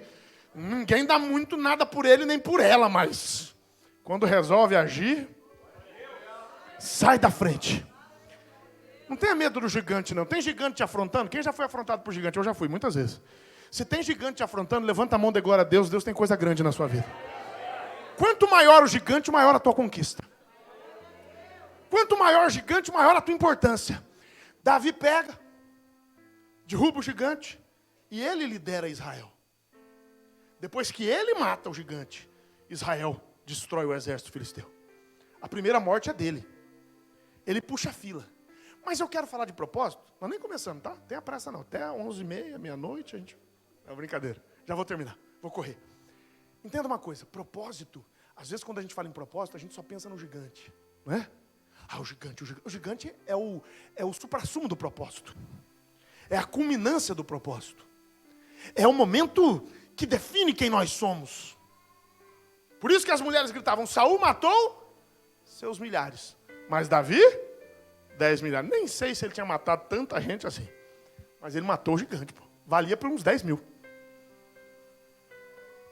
Ninguém dá muito nada por ele nem por ela, mas quando resolve agir, sai da frente. Não tenha medo do gigante, não. Tem gigante te afrontando? Quem já foi afrontado por gigante? Eu já fui, muitas vezes. Se tem gigante te afrontando, levanta a mão de glória a Deus. Deus tem coisa grande na sua vida. Quanto maior o gigante, maior a tua conquista. Quanto maior o gigante, maior a tua importância. Davi pega, derruba o gigante e ele lidera Israel. Depois que ele mata o gigante, Israel destrói o exército filisteu. A primeira morte é dele. Ele puxa a fila. Mas eu quero falar de propósito. Nós nem começamos, tá? Tenha pressa não. Até 11h30, meia-noite, a gente... É uma brincadeira. Já vou terminar. Vou correr. Entenda uma coisa. Propósito. Às vezes, quando a gente fala em propósito, a gente só pensa no gigante. Não é? O gigante. O gigante é o suprassumo do propósito. É a culminância do propósito. É o momento que define quem nós somos. Por isso que as mulheres gritavam, Saul matou seus milhares. Mas Davi... 10 milhares. Nem sei se ele tinha matado tanta gente assim. Mas ele matou o gigante, pô. Valia por uns 10 mil.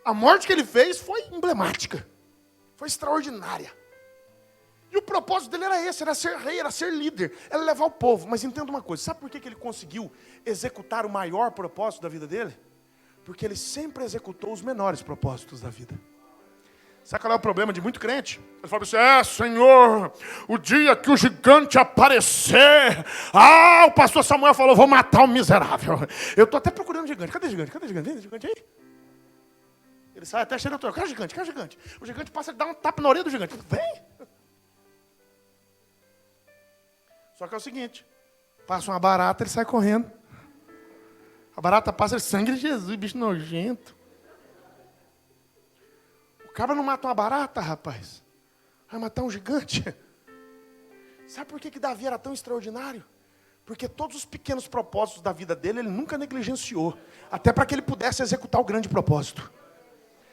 A morte que ele fez foi emblemática. Foi extraordinária. E o propósito dele era esse, era ser rei, era ser líder, era levar o povo. Mas entenda uma coisa, sabe por que ele conseguiu executar o maior propósito da vida dele? Porque ele sempre executou os menores propósitos da vida. Sabe qual é o problema de muito crente? Ele fala assim, Senhor, o dia que o gigante aparecer, o pastor Samuel falou, vou matar o miserável. Eu estou até procurando o gigante. Cadê o gigante? Cadê o gigante? Vem, o gigante aí. Ele sai até cheio da tua. Cadê o gigante? Cadê o gigante? O gigante passa, ele dá um tapa na orelha do gigante. Vem. Só que é o seguinte, passa uma barata, ele sai correndo. A barata passa, ele sangue de Jesus, bicho nojento. O cabra não mata uma barata, rapaz. Vai matar um gigante. Sabe por que Davi era tão extraordinário? Porque todos os pequenos propósitos da vida dele, ele nunca negligenciou. Até para que ele pudesse executar o grande propósito.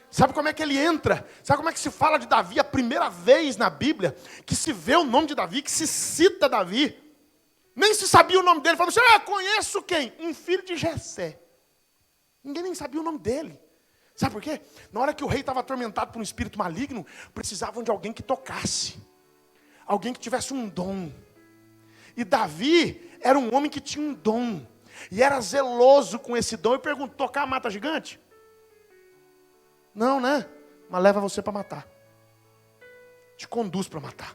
Sabe como é que ele entra? Sabe como é que se fala de Davi a primeira vez na Bíblia? Que se vê o nome de Davi, que se cita Davi. Nem se sabia o nome dele. Falando assim, conheço quem? Um filho de Jessé. Ninguém nem sabia o nome dele. Sabe por quê? Na hora que o rei estava atormentado por um espírito maligno, precisavam de alguém que tocasse. Alguém que tivesse um dom. E Davi era um homem que tinha um dom. E era zeloso com esse dom. Eu pergunto, tocar mata gigante? Não, né? Mas leva você para matar. Te conduz para matar.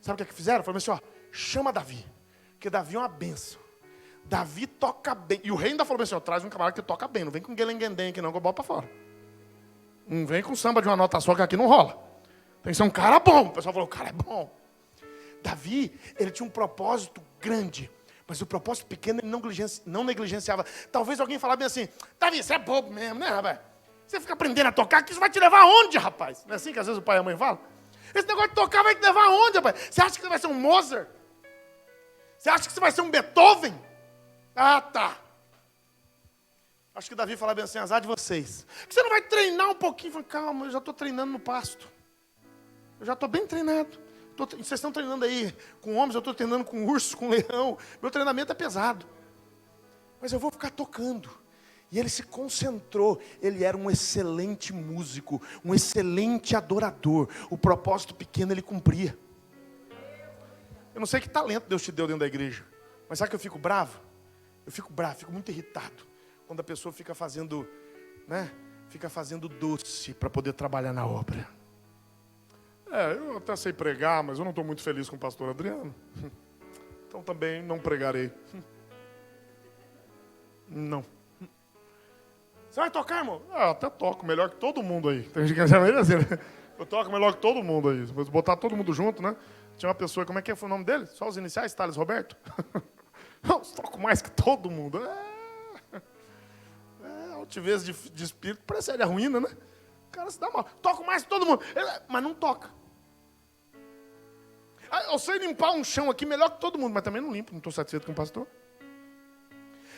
Sabe o que fizeram? Falaram assim, chama Davi. Porque Davi é uma bênção. Davi toca bem. E o rei ainda falou assim, traz um camarada que toca bem. Não vem com guelenguendem aqui não, que eu boto para fora. Não vem com samba de uma nota só, que aqui não rola. Tem que ser um cara bom. O pessoal falou, o cara é bom. Davi, ele tinha um propósito grande. Mas o propósito pequeno ele não negligenciava. Talvez alguém falasse bem assim, Davi, você é bobo mesmo, né, rapaz? Você fica aprendendo a tocar, que isso vai te levar aonde, rapaz? Não é assim que às vezes o pai e a mãe falam? Esse negócio de tocar vai te levar aonde, rapaz? Você acha que você vai ser um Mozart? Você acha que você vai ser um Beethoven? Tá. Acho que Davi fala bem assim, azar de vocês. Que você não vai treinar um pouquinho? Fala, calma, eu já estou treinando no pasto. Eu já estou bem treinado. Vocês estão treinando aí com homens, eu estou treinando com urso, com leão. Meu treinamento é pesado. Mas eu vou ficar tocando. E ele se concentrou. Ele era um excelente músico, um excelente adorador. O propósito pequeno ele cumpria. Eu não sei que talento Deus te deu dentro da igreja. Mas sabe que eu fico bravo? Eu fico bravo, fico muito irritado. Quando a pessoa fica fazendo, fica fazendo doce para poder trabalhar na obra. Eu até sei pregar, mas eu não estou muito feliz com o pastor Adriano. Então também não pregarei. Não. Você vai tocar, irmão? Eu até toco, melhor que todo mundo aí. Tem gente que chama assim, né? Eu toco melhor que todo mundo aí. Vou botar todo mundo junto, né? Tinha uma pessoa, como é que foi o nome dele? Só os iniciais, Thales Roberto? Eu toco mais que todo mundo. Altivez de espírito, parece a ruína, né? O cara se dá mal. Toco mais que todo mundo. Mas não toca. Eu sei limpar um chão aqui melhor que todo mundo, mas também não limpo, não estou satisfeito com o pastor.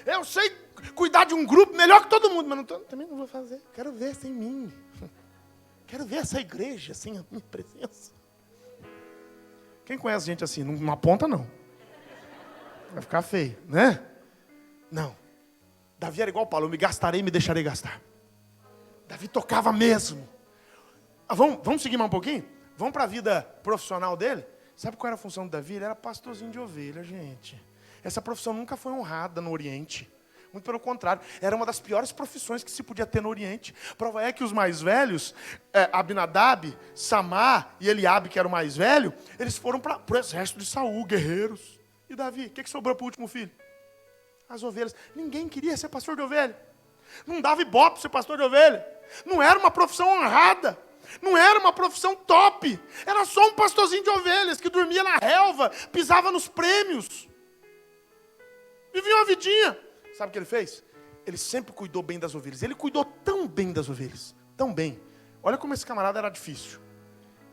Eu sei cuidar de um grupo melhor que todo mundo, mas também não vou fazer. Quero ver sem mim. Quero ver essa igreja sem a minha presença. Quem conhece gente assim? Não aponta, não. Vai ficar feio, né? Não. Davi era igual Paulo, eu me gastarei e me deixarei gastar. Davi tocava mesmo. Vamos seguir mais um pouquinho? Vamos para a vida profissional dele? Sabe qual era a função do Davi? Ele era pastorzinho de ovelha, gente. Essa profissão nunca foi honrada no Oriente. Muito pelo contrário, era uma das piores profissões que se podia ter no Oriente. Prova é que os mais velhos, Abinadab, Samar e Eliabe, que era o mais velho, eles foram para o exército de Saul, guerreiros. E Davi, o que sobrou para o último filho? As ovelhas. Ninguém queria ser pastor de ovelha. Não dava ibope ser pastor de ovelha. Não era uma profissão honrada. Não era uma profissão top. Era só um pastorzinho de ovelhas que dormia na relva, pisava nos prêmios. Vivia uma vidinha. Sabe o que ele fez? Ele sempre cuidou bem das ovelhas. Ele cuidou tão bem das ovelhas. Tão bem. Olha como esse camarada era difícil.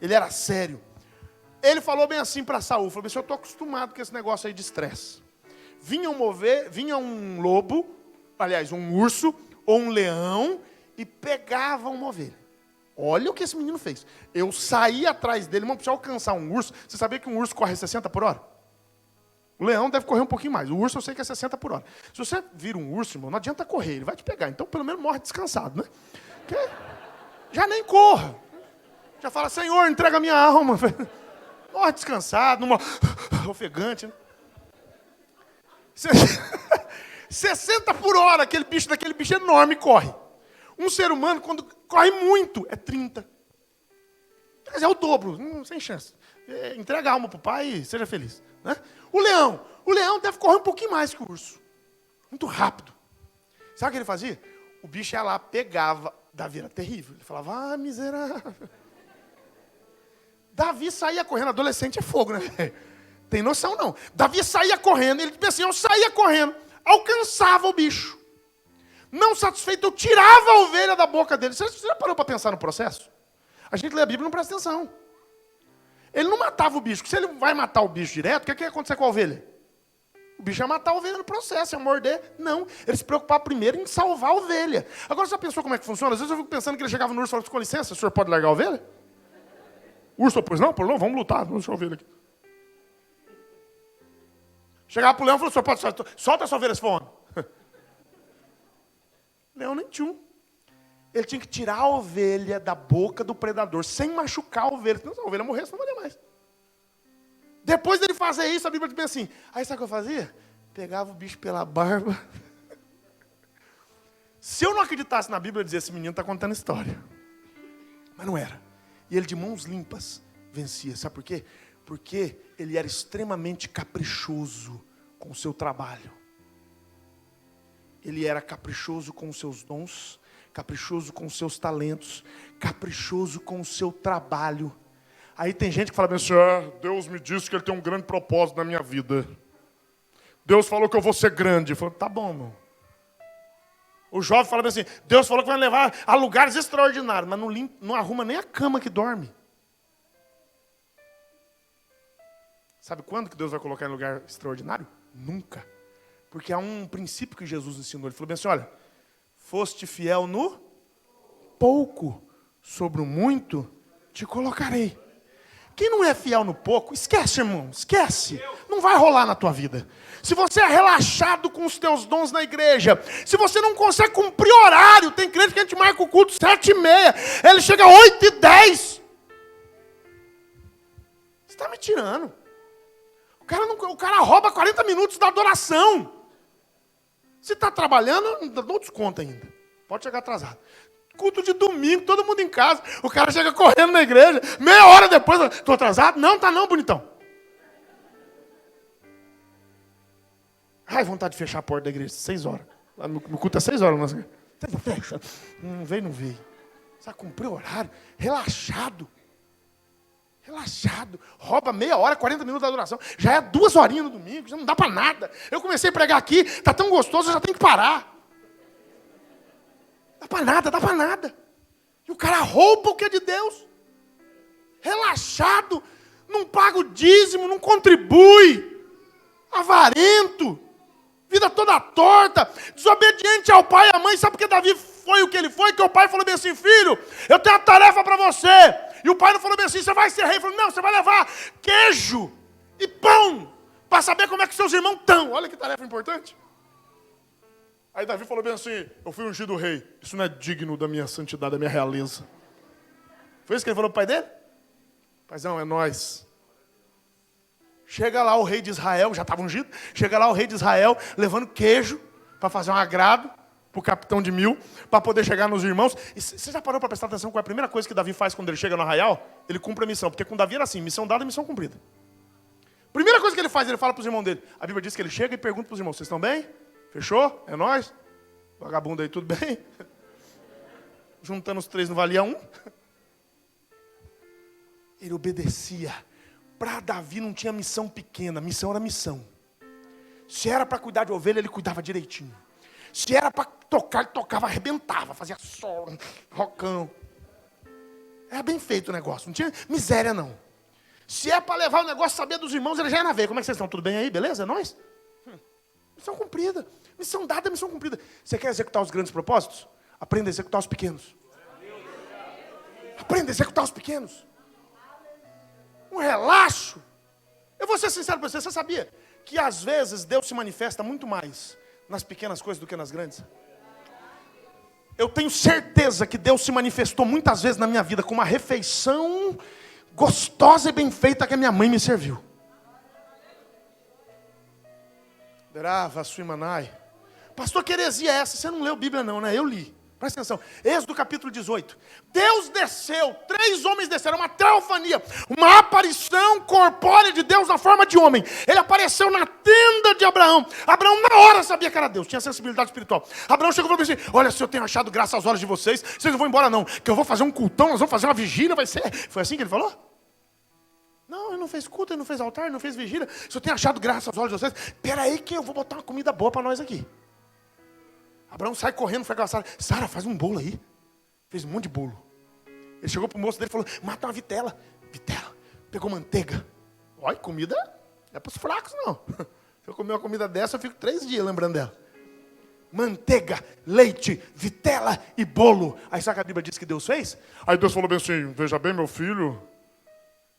Ele era sério. Ele falou bem assim para Saul. Falou assim, eu estou acostumado com esse negócio aí de estresse. Vinha um lobo, aliás, um urso ou um leão e pegava uma ovelha. Olha o que esse menino fez. Eu saí atrás dele, irmão, para alcançar um urso. Você sabia que um urso corre 60 por hora? O leão deve correr um pouquinho mais. O urso eu sei que é 60 por hora. Se você vira um urso, irmão, não adianta correr, ele vai te pegar. Então, pelo menos, morre descansado, né? Porque já nem corra. Já fala, Senhor, entrega a minha alma. Morre descansado, não morre ofegante, né? 60 por hora, aquele bicho enorme corre. Um ser humano, quando corre muito, é 30. Quer dizer, é o dobro, sem chance. Entrega a alma para o pai e seja feliz. Né? O leão deve correr um pouquinho mais que o urso. Muito rápido. Sabe o que ele fazia? O bicho ia lá, pegava. Davi era terrível. Ele falava, miserável. Davi saía correndo. Adolescente é fogo, né? Tem noção não. Davi saía correndo. Ele disse assim, eu saía correndo. Alcançava o bicho. Não satisfeito, eu tirava a ovelha da boca dele. Você já parou para pensar no processo? A gente lê a Bíblia e não presta atenção. Ele não matava o bicho. Se ele vai matar o bicho direto, o que ia acontecer com a ovelha? O bicho ia matar a ovelha no processo, ia morder. Não. Ele se preocupava primeiro em salvar a ovelha. Agora, você já pensou como é que funciona? Às vezes eu fico pensando que ele chegava no urso e falava, com licença, o senhor pode largar a ovelha? O urso, pois não, vamos lutar. Deixa a ovelha aqui. Chegava pro leão e falou, o senhor pode solta essa ovelha se for homem. Leão nem tinha. Ele tinha que tirar a ovelha da boca do predador, sem machucar a ovelha. Senão, se a ovelha morresse, não valia mais. Depois dele fazer isso, a Bíblia diz assim, aí sabe o que eu fazia? Pegava o bicho pela barba. Se eu não acreditasse na Bíblia, eu dizia, esse menino está contando história. Mas não era. E ele de mãos limpas vencia. Sabe por quê? Porque ele era extremamente caprichoso com o seu trabalho. Ele era caprichoso com os seus dons, caprichoso com os seus talentos, caprichoso com o seu trabalho. Aí tem gente que fala assim, Deus me disse que ele tem um grande propósito na minha vida. Deus falou que eu vou ser grande. Eu falo, tá bom, irmão. O jovem fala assim, Deus falou que vai levar a lugares extraordinários, mas não arruma nem a cama que dorme. Sabe quando que Deus vai colocar em lugar extraordinário? Nunca. Porque há um princípio que Jesus ensinou. Ele falou bem assim, olha, foste fiel no pouco, sobre o muito te colocarei. Quem não é fiel no pouco, esquece, irmão, esquece. Não vai rolar na tua vida. Se você é relaxado com os teus dons na igreja, se você não consegue cumprir horário, tem crente que a gente marca o culto 7h30, ele chega 8h10. Você está me tirando. O cara rouba 40 minutos da adoração. Se está trabalhando, não dou desconto ainda. Pode chegar atrasado. Culto de domingo, todo mundo em casa. O cara chega correndo na igreja. Meia hora depois, estou atrasado? Não, tá não, bonitão. Ai, vontade de fechar a porta da igreja. 6 horas. No culto é 6 horas. Mas... fecha. Não veio. Sabe, cumprir o horário. Relaxado. Rouba meia hora, 40 minutos da adoração. Já é 2 horinhas no domingo, já não dá para nada. Eu comecei a pregar aqui, está tão gostoso, eu já tenho que parar. Dá para nada. E o cara rouba o que é de Deus. Relaxado, não paga o dízimo, não contribui. Avarento, vida toda torta, desobediente ao pai e à mãe. Sabe por que Davi foi o que ele foi? Que o pai falou bem assim, filho, eu tenho uma tarefa para você. E o pai não falou bem assim, você vai ser rei. Ele falou, não, você vai levar queijo e pão para saber como é que seus irmãos estão. Olha que tarefa importante. Aí Davi falou bem assim, eu fui ungido rei. Isso não é digno da minha santidade, da minha realeza. Foi isso que ele falou pro pai dele? Paizão, é nós. Chega lá o rei de Israel, já estava ungido. Chega lá o rei de Israel, levando queijo para fazer um agrado para o capitão de 1000, para poder chegar nos irmãos. E você já parou para prestar atenção qual é a primeira coisa que Davi faz quando ele chega no arraial? Ele cumpre a missão, porque com Davi era assim, missão dada, missão cumprida. Primeira coisa que ele faz, ele fala para os irmãos dele. A Bíblia diz que ele chega e pergunta para os irmãos, vocês estão bem? Fechou? É nóis? Vagabundo aí, tudo bem? Juntando os 3 não valia 1. Ele obedecia. Para Davi não tinha missão pequena, missão era missão. Se era para cuidar de ovelha, ele cuidava direitinho. Se era para tocar, ele tocava, arrebentava, fazia solo, rocão. Era bem feito o negócio, não tinha miséria não. Se é para levar o negócio, saber dos irmãos, ele já ia na veia. Como é que vocês estão? Tudo bem aí? Beleza? É nóis? Missão cumprida. Missão dada, missão cumprida. Você quer executar os grandes propósitos? Aprenda a executar os pequenos. Aprenda a executar os pequenos. Um relaxo. Eu vou ser sincero para você, você sabia que às vezes Deus se manifesta muito mais nas pequenas coisas do que nas grandes? Eu tenho certeza que Deus se manifestou muitas vezes na minha vida com uma refeição gostosa e bem feita que a minha mãe me serviu. Derava, Suimanai. Pastor, que heresia é essa? Você não leu Bíblia não, né? Eu li. Presta atenção. Êxodo capítulo 18. Deus desceu, 3 homens desceram, uma teofania, uma aparição corpórea de Deus na forma de homem. Ele apareceu na tenda de Abraão. Abraão na hora sabia que era Deus, tinha sensibilidade espiritual. Abraão chegou e falou assim, olha, se eu tenho achado graça às olhos de vocês, vocês não vão embora não, que eu vou fazer um cultão, nós vamos fazer uma vigília, vai ser... Foi assim que ele falou? Não, ele não fez culto, ele não fez altar, ele não fez vigília. Se eu tenho achado graça aos olhos de vocês, peraí que eu vou botar uma comida boa para nós aqui. Abraão sai correndo, foi com a Sara. Sara, faz um bolo aí. Fez um monte de bolo. Ele chegou pro moço dele e falou, mata uma vitela. Vitela. Pegou manteiga. Olha, comida não é para os fracos, não. Se eu comer uma comida dessa, eu fico 3 dias lembrando dela. Manteiga, leite, vitela e bolo. Aí sabe o que a Bíblia diz que Deus fez? Aí Deus falou bem assim, veja bem, meu filho,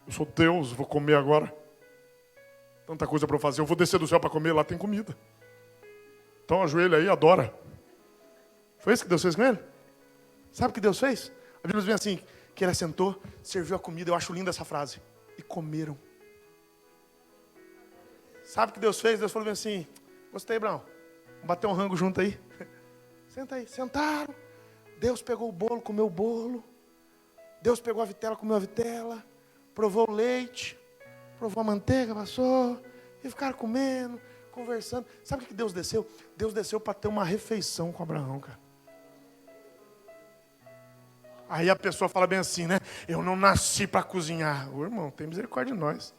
eu sou Deus, vou comer agora. Tanta coisa para eu fazer, eu vou descer do céu para comer, lá tem comida. Então ajoelha aí, adora. Foi isso que Deus fez com ele? Sabe o que Deus fez? A Bíblia diz bem assim, que ele assentou, serviu a comida, eu acho linda essa frase. E comeram. Sabe o que Deus fez? Deus falou bem assim, gostei, Abraão, vamos bater um rango junto aí. Senta aí, sentaram. Deus pegou o bolo, comeu o bolo. Deus pegou a vitela, comeu a vitela. Provou o leite, provou a manteiga, passou. E ficaram comendo, conversando. Sabe o que Deus desceu? Deus desceu para ter uma refeição com Abraão, cara. Aí a pessoa fala bem assim, né? Eu não nasci para cozinhar. Ô, irmão, tem misericórdia de nós.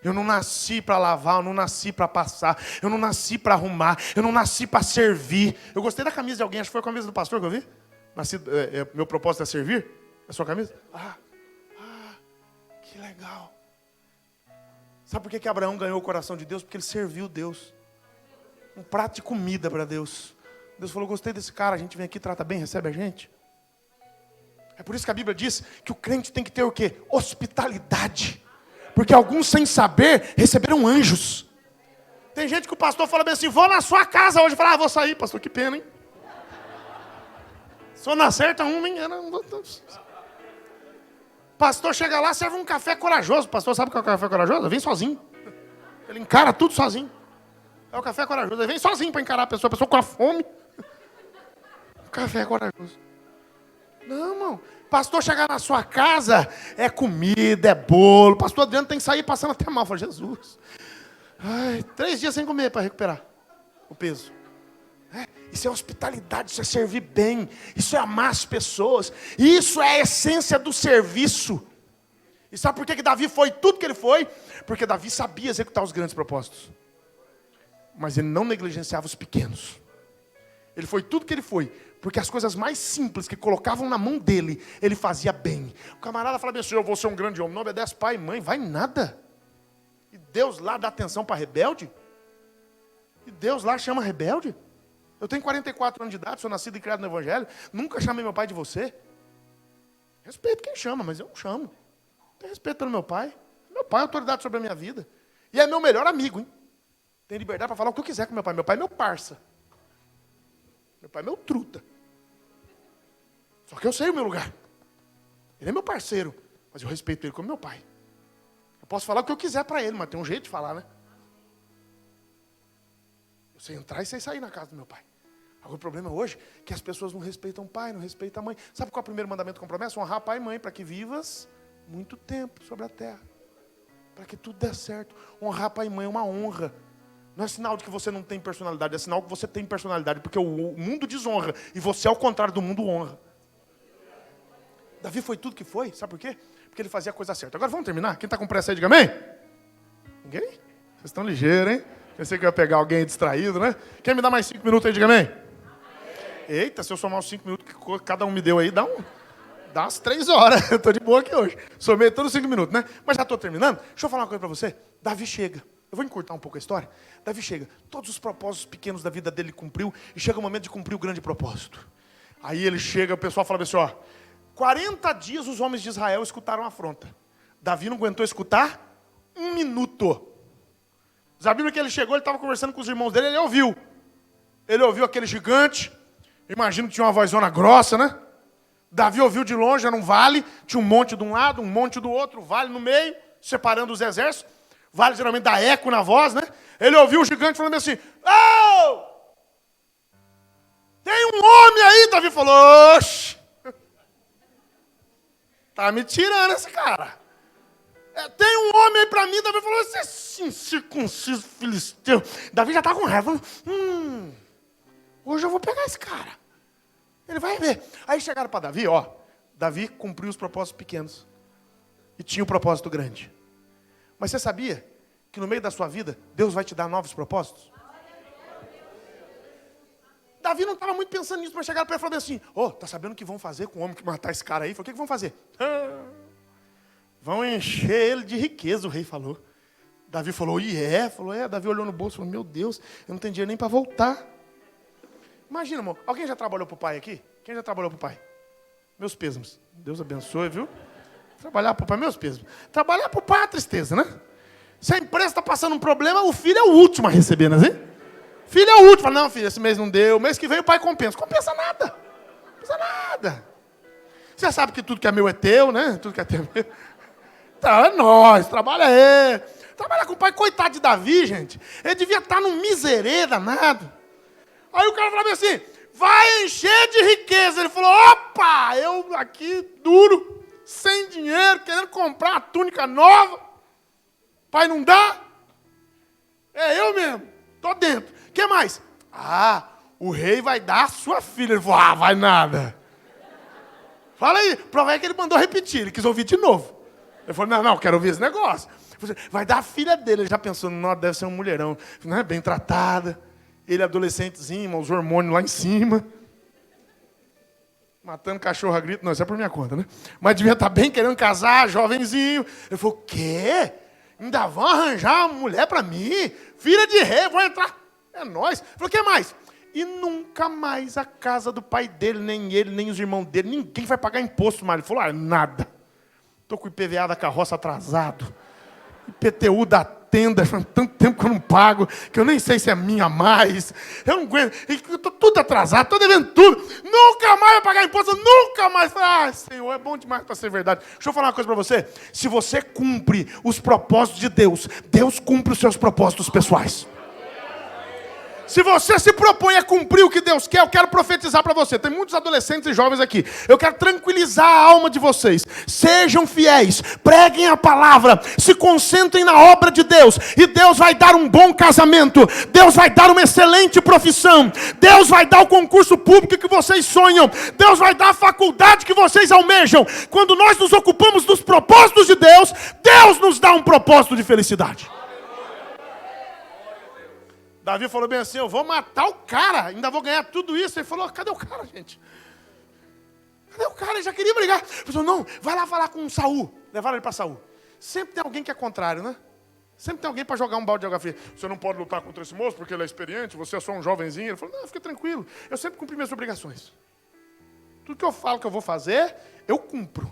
Eu não nasci para lavar, eu não nasci para passar, eu não nasci para arrumar, eu não nasci para servir. Eu gostei da camisa de alguém, acho que foi a camisa do pastor que eu vi. Meu propósito é servir. É a sua camisa? Que legal. Sabe por que Abraão ganhou o coração de Deus? Porque ele serviu Deus. Um prato de comida para Deus. Deus falou, gostei desse cara, a gente vem aqui, trata bem, recebe a gente. É por isso que a Bíblia diz que o crente tem que ter o quê? Hospitalidade. Porque alguns sem saber receberam anjos. Tem gente que o pastor fala bem assim, vou na sua casa hoje. Fala, vou sair, pastor, que pena, hein? Só não acerta um, hein? Pastor chega lá, serve um café corajoso. O pastor sabe o que é o café corajoso? Ele vem sozinho. Ele encara tudo sozinho. É o café corajoso. Ele vem sozinho para encarar a pessoa com a fome. O café é corajoso. Não, irmão. Pastor chegar na sua casa, é comida, é bolo. Pastor Adriano tem que sair passando até mal. Fala, Jesus. 3 dias sem comer para recuperar o peso. Isso é hospitalidade, isso é servir bem. Isso é amar as pessoas. Isso é a essência do serviço. E sabe por que Davi foi tudo que ele foi? Porque Davi sabia executar os grandes propósitos. Mas ele não negligenciava os pequenos. Ele foi tudo que ele foi, porque as coisas mais simples que colocavam na mão dele, ele fazia bem. O camarada fala bem assim, eu vou ser um grande homem, não obedece pai e mãe, vai nada. E Deus lá dá atenção para rebelde? E Deus lá chama rebelde? Eu tenho 44 anos de idade, sou nascido e criado no Evangelho, nunca chamei meu pai de você. Respeito quem chama, mas eu não chamo. Tenho respeito pelo meu pai. Meu pai é autoridade sobre a minha vida. E é meu melhor amigo, hein? Tenho liberdade para falar o que eu quiser com meu pai. Meu pai é meu parça. Meu pai é meu truta. Só que eu sei o meu lugar. Ele é meu parceiro, mas eu respeito ele como meu pai. Eu posso falar o que eu quiser para ele, mas tem um jeito de falar, né? Eu sei entrar e sei sair na casa do meu pai. Agora o problema hoje é que as pessoas não respeitam o pai, não respeitam a mãe. Sabe qual é o primeiro mandamento com promessa? Honrar pai e mãe, para que vivas muito tempo sobre a terra. Para que tudo dê certo. Honrar pai e mãe é uma honra. Não é sinal de que você não tem personalidade, é sinal que você tem personalidade, porque o mundo desonra e você, ao contrário do mundo, honra. Davi foi tudo que foi, sabe por quê? Porque ele fazia a coisa certa. Agora vamos terminar? Quem está com pressa aí, diga amém? Ninguém? Vocês estão ligeiros, hein? Pensei que eu ia pegar alguém distraído, né? Quer me dar mais 5 minutos aí, diga amém? Eita, se eu somar os 5 minutos que cada um me deu aí, dá umas 3 horas. Eu estou de boa aqui hoje. Somei todos os 5 minutos, né? Mas já estou terminando. Deixa eu falar uma coisa para você. Davi chega. Eu vou encurtar um pouco a história. Davi chega. Todos os propósitos pequenos da vida dele cumpriu. E chega o momento de cumprir o grande propósito. Aí ele chega, o pessoal fala assim, ó. 40 dias os homens de Israel escutaram a afronta. Davi não aguentou escutar 1 minuto. A Bíblia que ele chegou, ele estava conversando com os irmãos dele, ele ouviu. Ele ouviu aquele gigante. Imagino que tinha uma vozona grossa, né? Davi ouviu de longe, era um vale. Tinha um monte de um lado, um monte do outro, um vale no meio, separando os exércitos. Vale geralmente dá eco na voz, né? Ele ouviu o gigante falando assim, oh! Tem um homem aí, Davi falou, oxe! Tá me tirando esse cara. Tem um homem aí pra mim, Davi falou, esse incircunciso filisteu. Davi já tá com raiva, falando, hoje eu vou pegar esse cara. Ele vai ver. Aí chegaram para Davi, ó. Davi cumpriu os propósitos pequenos. E tinha um propósito grande. Mas você sabia que no meio da sua vida, Deus vai te dar novos propósitos? Davi não estava muito pensando nisso, mas chegaram para ele e falaram assim, tá sabendo o que vão fazer com o homem que matar esse cara aí? Falei, o que vão fazer? Vão encher ele de riqueza, o rei falou. Davi falou, falou, Davi olhou no bolso e falou, meu Deus, eu não tenho dinheiro nem para voltar. Imagina, amor, alguém já trabalhou para o pai aqui? Quem já trabalhou para o pai? Meus pêsames. Deus abençoe, viu? Trabalhar para o pai, meus pêsames. Trabalhar para o pai é uma tristeza, né? Se a empresa está passando um problema, o filho é o último a receber, né? Filho é o último. Fala, não, filho, esse mês não deu. Mês que vem o pai compensa. Compensa nada. Compensa nada. Você sabe que tudo que é meu é teu, né? Tudo que é teu é meu. Então, é nóis. Trabalha aí. Trabalha com o pai. Coitado de Davi, gente. Ele devia estar num miserê danado. Aí o cara falava assim, vai encher de riqueza. Ele falou, opa, eu aqui duro, sem dinheiro, querendo comprar uma túnica nova. Pai, não dá? É eu mesmo, tô dentro. O que mais? O rei vai dar a sua filha. Ele falou, vai nada. Fala aí, prova aí que ele mandou repetir, ele quis ouvir de novo. Ele falou, não, quero ouvir esse negócio. Falei, vai dar a filha dele. Ele já pensou, não, deve ser um mulherão, né? Bem tratada. Ele adolescentezinho, os hormônios lá em cima. Matando cachorro a grito. Não, isso é por minha conta, né? Mas devia estar bem querendo casar, jovenzinho. Ele falou, o quê? Ainda vão arranjar uma mulher para mim? Filha de rei, vou entrar. É nóis. Ele falou, o que mais? E nunca mais a casa do pai dele, nem ele, nem os irmãos dele, ninguém vai pagar imposto mais. Ele falou, nada. Estou com o IPVA da carroça atrasado. IPTU da tenda, faz tanto tempo que eu não pago, que eu nem sei se é minha a mais. Eu não aguento. Eu estou tudo atrasado, estou devendo tudo. Nunca mais vai pagar imposto, nunca mais. Senhor, é bom demais para ser verdade. Deixa eu falar uma coisa para você. Se você cumpre os propósitos de Deus, Deus cumpre os seus propósitos pessoais. Se você se propõe a cumprir o que Deus quer, eu quero profetizar para você. Tem muitos adolescentes e jovens aqui. Eu quero tranquilizar a alma de vocês. Sejam fiéis, preguem a palavra, se concentrem na obra de Deus. E Deus vai dar um bom casamento. Deus vai dar uma excelente profissão. Deus vai dar o concurso público que vocês sonham. Deus vai dar a faculdade que vocês almejam. Quando nós nos ocupamos dos propósitos de Deus, Deus nos dá um propósito de felicidade. Davi falou bem assim, eu vou matar o cara, ainda vou ganhar tudo isso. Ele falou, cadê o cara, gente? Cadê o cara? Ele já queria brigar. Ele falou, não, vai lá falar com Saul. Levaram ele para Saul. Sempre tem alguém que é contrário, né? Sempre tem alguém para jogar um balde de água fria. Você não pode lutar contra esse moço porque ele é experiente, você é só um jovenzinho. Ele falou, não, fica tranquilo, eu sempre cumpri minhas obrigações. Tudo que eu falo que eu vou fazer, eu cumpro.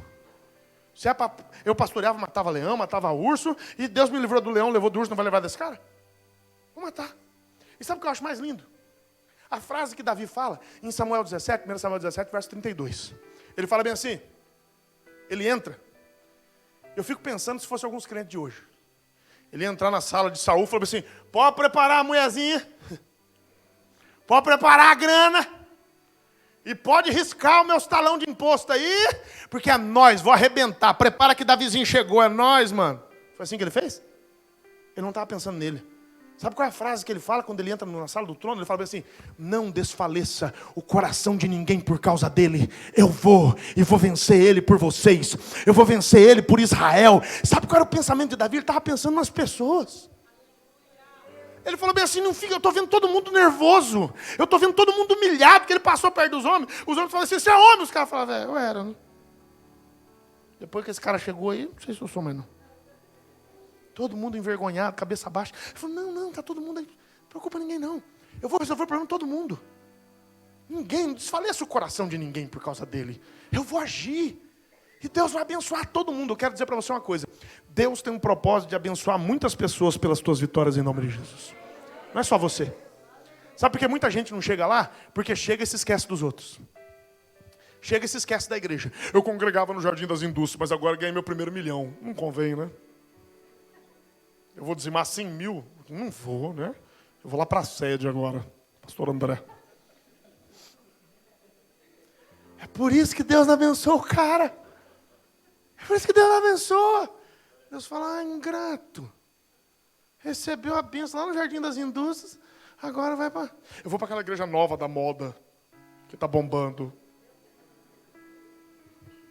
Eu pastoreava, matava leão, matava urso, e Deus me livrou do leão, levou do urso, não vai levar desse cara? Vou matar. E sabe o que eu acho mais lindo? A frase que Davi fala em Samuel 17, 1 Samuel 17, verso 32. Ele fala bem assim, ele entra. Eu fico pensando se fosse alguns crentes de hoje. Ele ia entrar na sala de Saul e falou assim, pode preparar a mulherzinha, pode preparar a grana, e pode riscar o meu talão de imposto aí, porque é nós, vou arrebentar. Prepara que Davizinho chegou, é nós, mano. Foi assim que ele fez? Ele não estava pensando nele. Sabe qual é a frase que ele fala quando ele entra na sala do trono? Ele fala assim, não desfaleça o coração de ninguém por causa dele. Eu vou e vou vencer ele por vocês. Eu vou vencer ele por Israel. Sabe qual era o pensamento de Davi? Ele estava pensando nas pessoas. Ele falou bem assim, não fica, eu estou vendo todo mundo nervoso. Eu estou vendo todo mundo humilhado, que ele passou perto dos homens. Os homens falaram assim, você é homem? Os caras falaram, eu era. Né? Depois que esse cara chegou aí, não sei se eu sou mais não. Todo mundo envergonhado, cabeça baixa. Ele falou, não, está todo mundo aí. Não preocupa ninguém não. Eu vou resolver o problema de todo mundo. Ninguém, não desfaleça o coração de ninguém por causa dele. Eu vou agir. E Deus vai abençoar todo mundo. Eu quero dizer para você uma coisa. Deus tem um propósito de abençoar muitas pessoas pelas tuas vitórias em nome de Jesus. Não é só você. Sabe por que muita gente não chega lá? Porque chega e se esquece dos outros. Chega e se esquece da igreja. Eu congregava no Jardim das Indústrias, mas agora ganhei meu primeiro milhão. Não convém, né? Eu vou dizimar 100 mil? Não vou, né? Eu vou lá para a sede agora, pastor André. É por isso que Deus não abençoa o cara. É por isso que Deus não abençoa. Deus fala, ingrato. Recebeu a bênção lá no Jardim das Indústrias, agora vai para... Eu vou para aquela igreja nova da moda, que está bombando.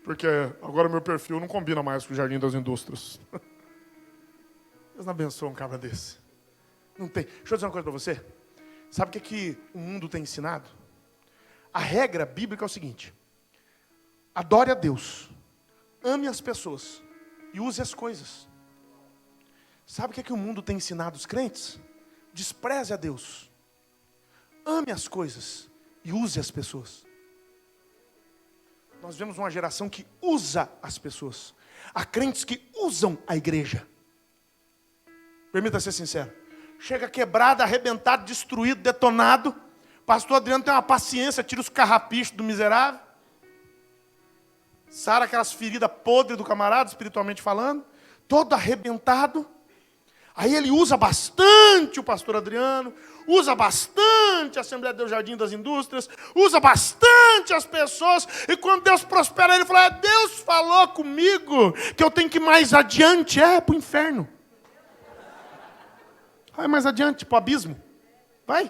Porque agora o meu perfil não combina mais com o Jardim das Indústrias. Deus não abençoa um cabra desse. Não tem. Deixa eu dizer uma coisa para você. Sabe o que o mundo tem ensinado? A regra bíblica é o seguinte. Adore a Deus. Ame as pessoas. E use as coisas. Sabe o que o mundo tem ensinado os crentes? Despreze a Deus. Ame as coisas. E use as pessoas. Nós vemos uma geração que usa as pessoas. Há crentes que usam a igreja. Permita ser sincero. Chega quebrado, arrebentado, destruído, detonado. Pastor Adriano tem uma paciência, tira os carrapichos do miserável. Sara aquelas feridas podres do camarada, espiritualmente falando. Todo arrebentado. Aí ele usa bastante o pastor Adriano. Usa bastante a Assembleia de Deus Jardim das Indústrias. Usa bastante as pessoas. E quando Deus prospera, ele fala, Deus falou comigo que eu tenho que ir mais adiante. Para o inferno. Vai mais adiante, para o abismo. Vai.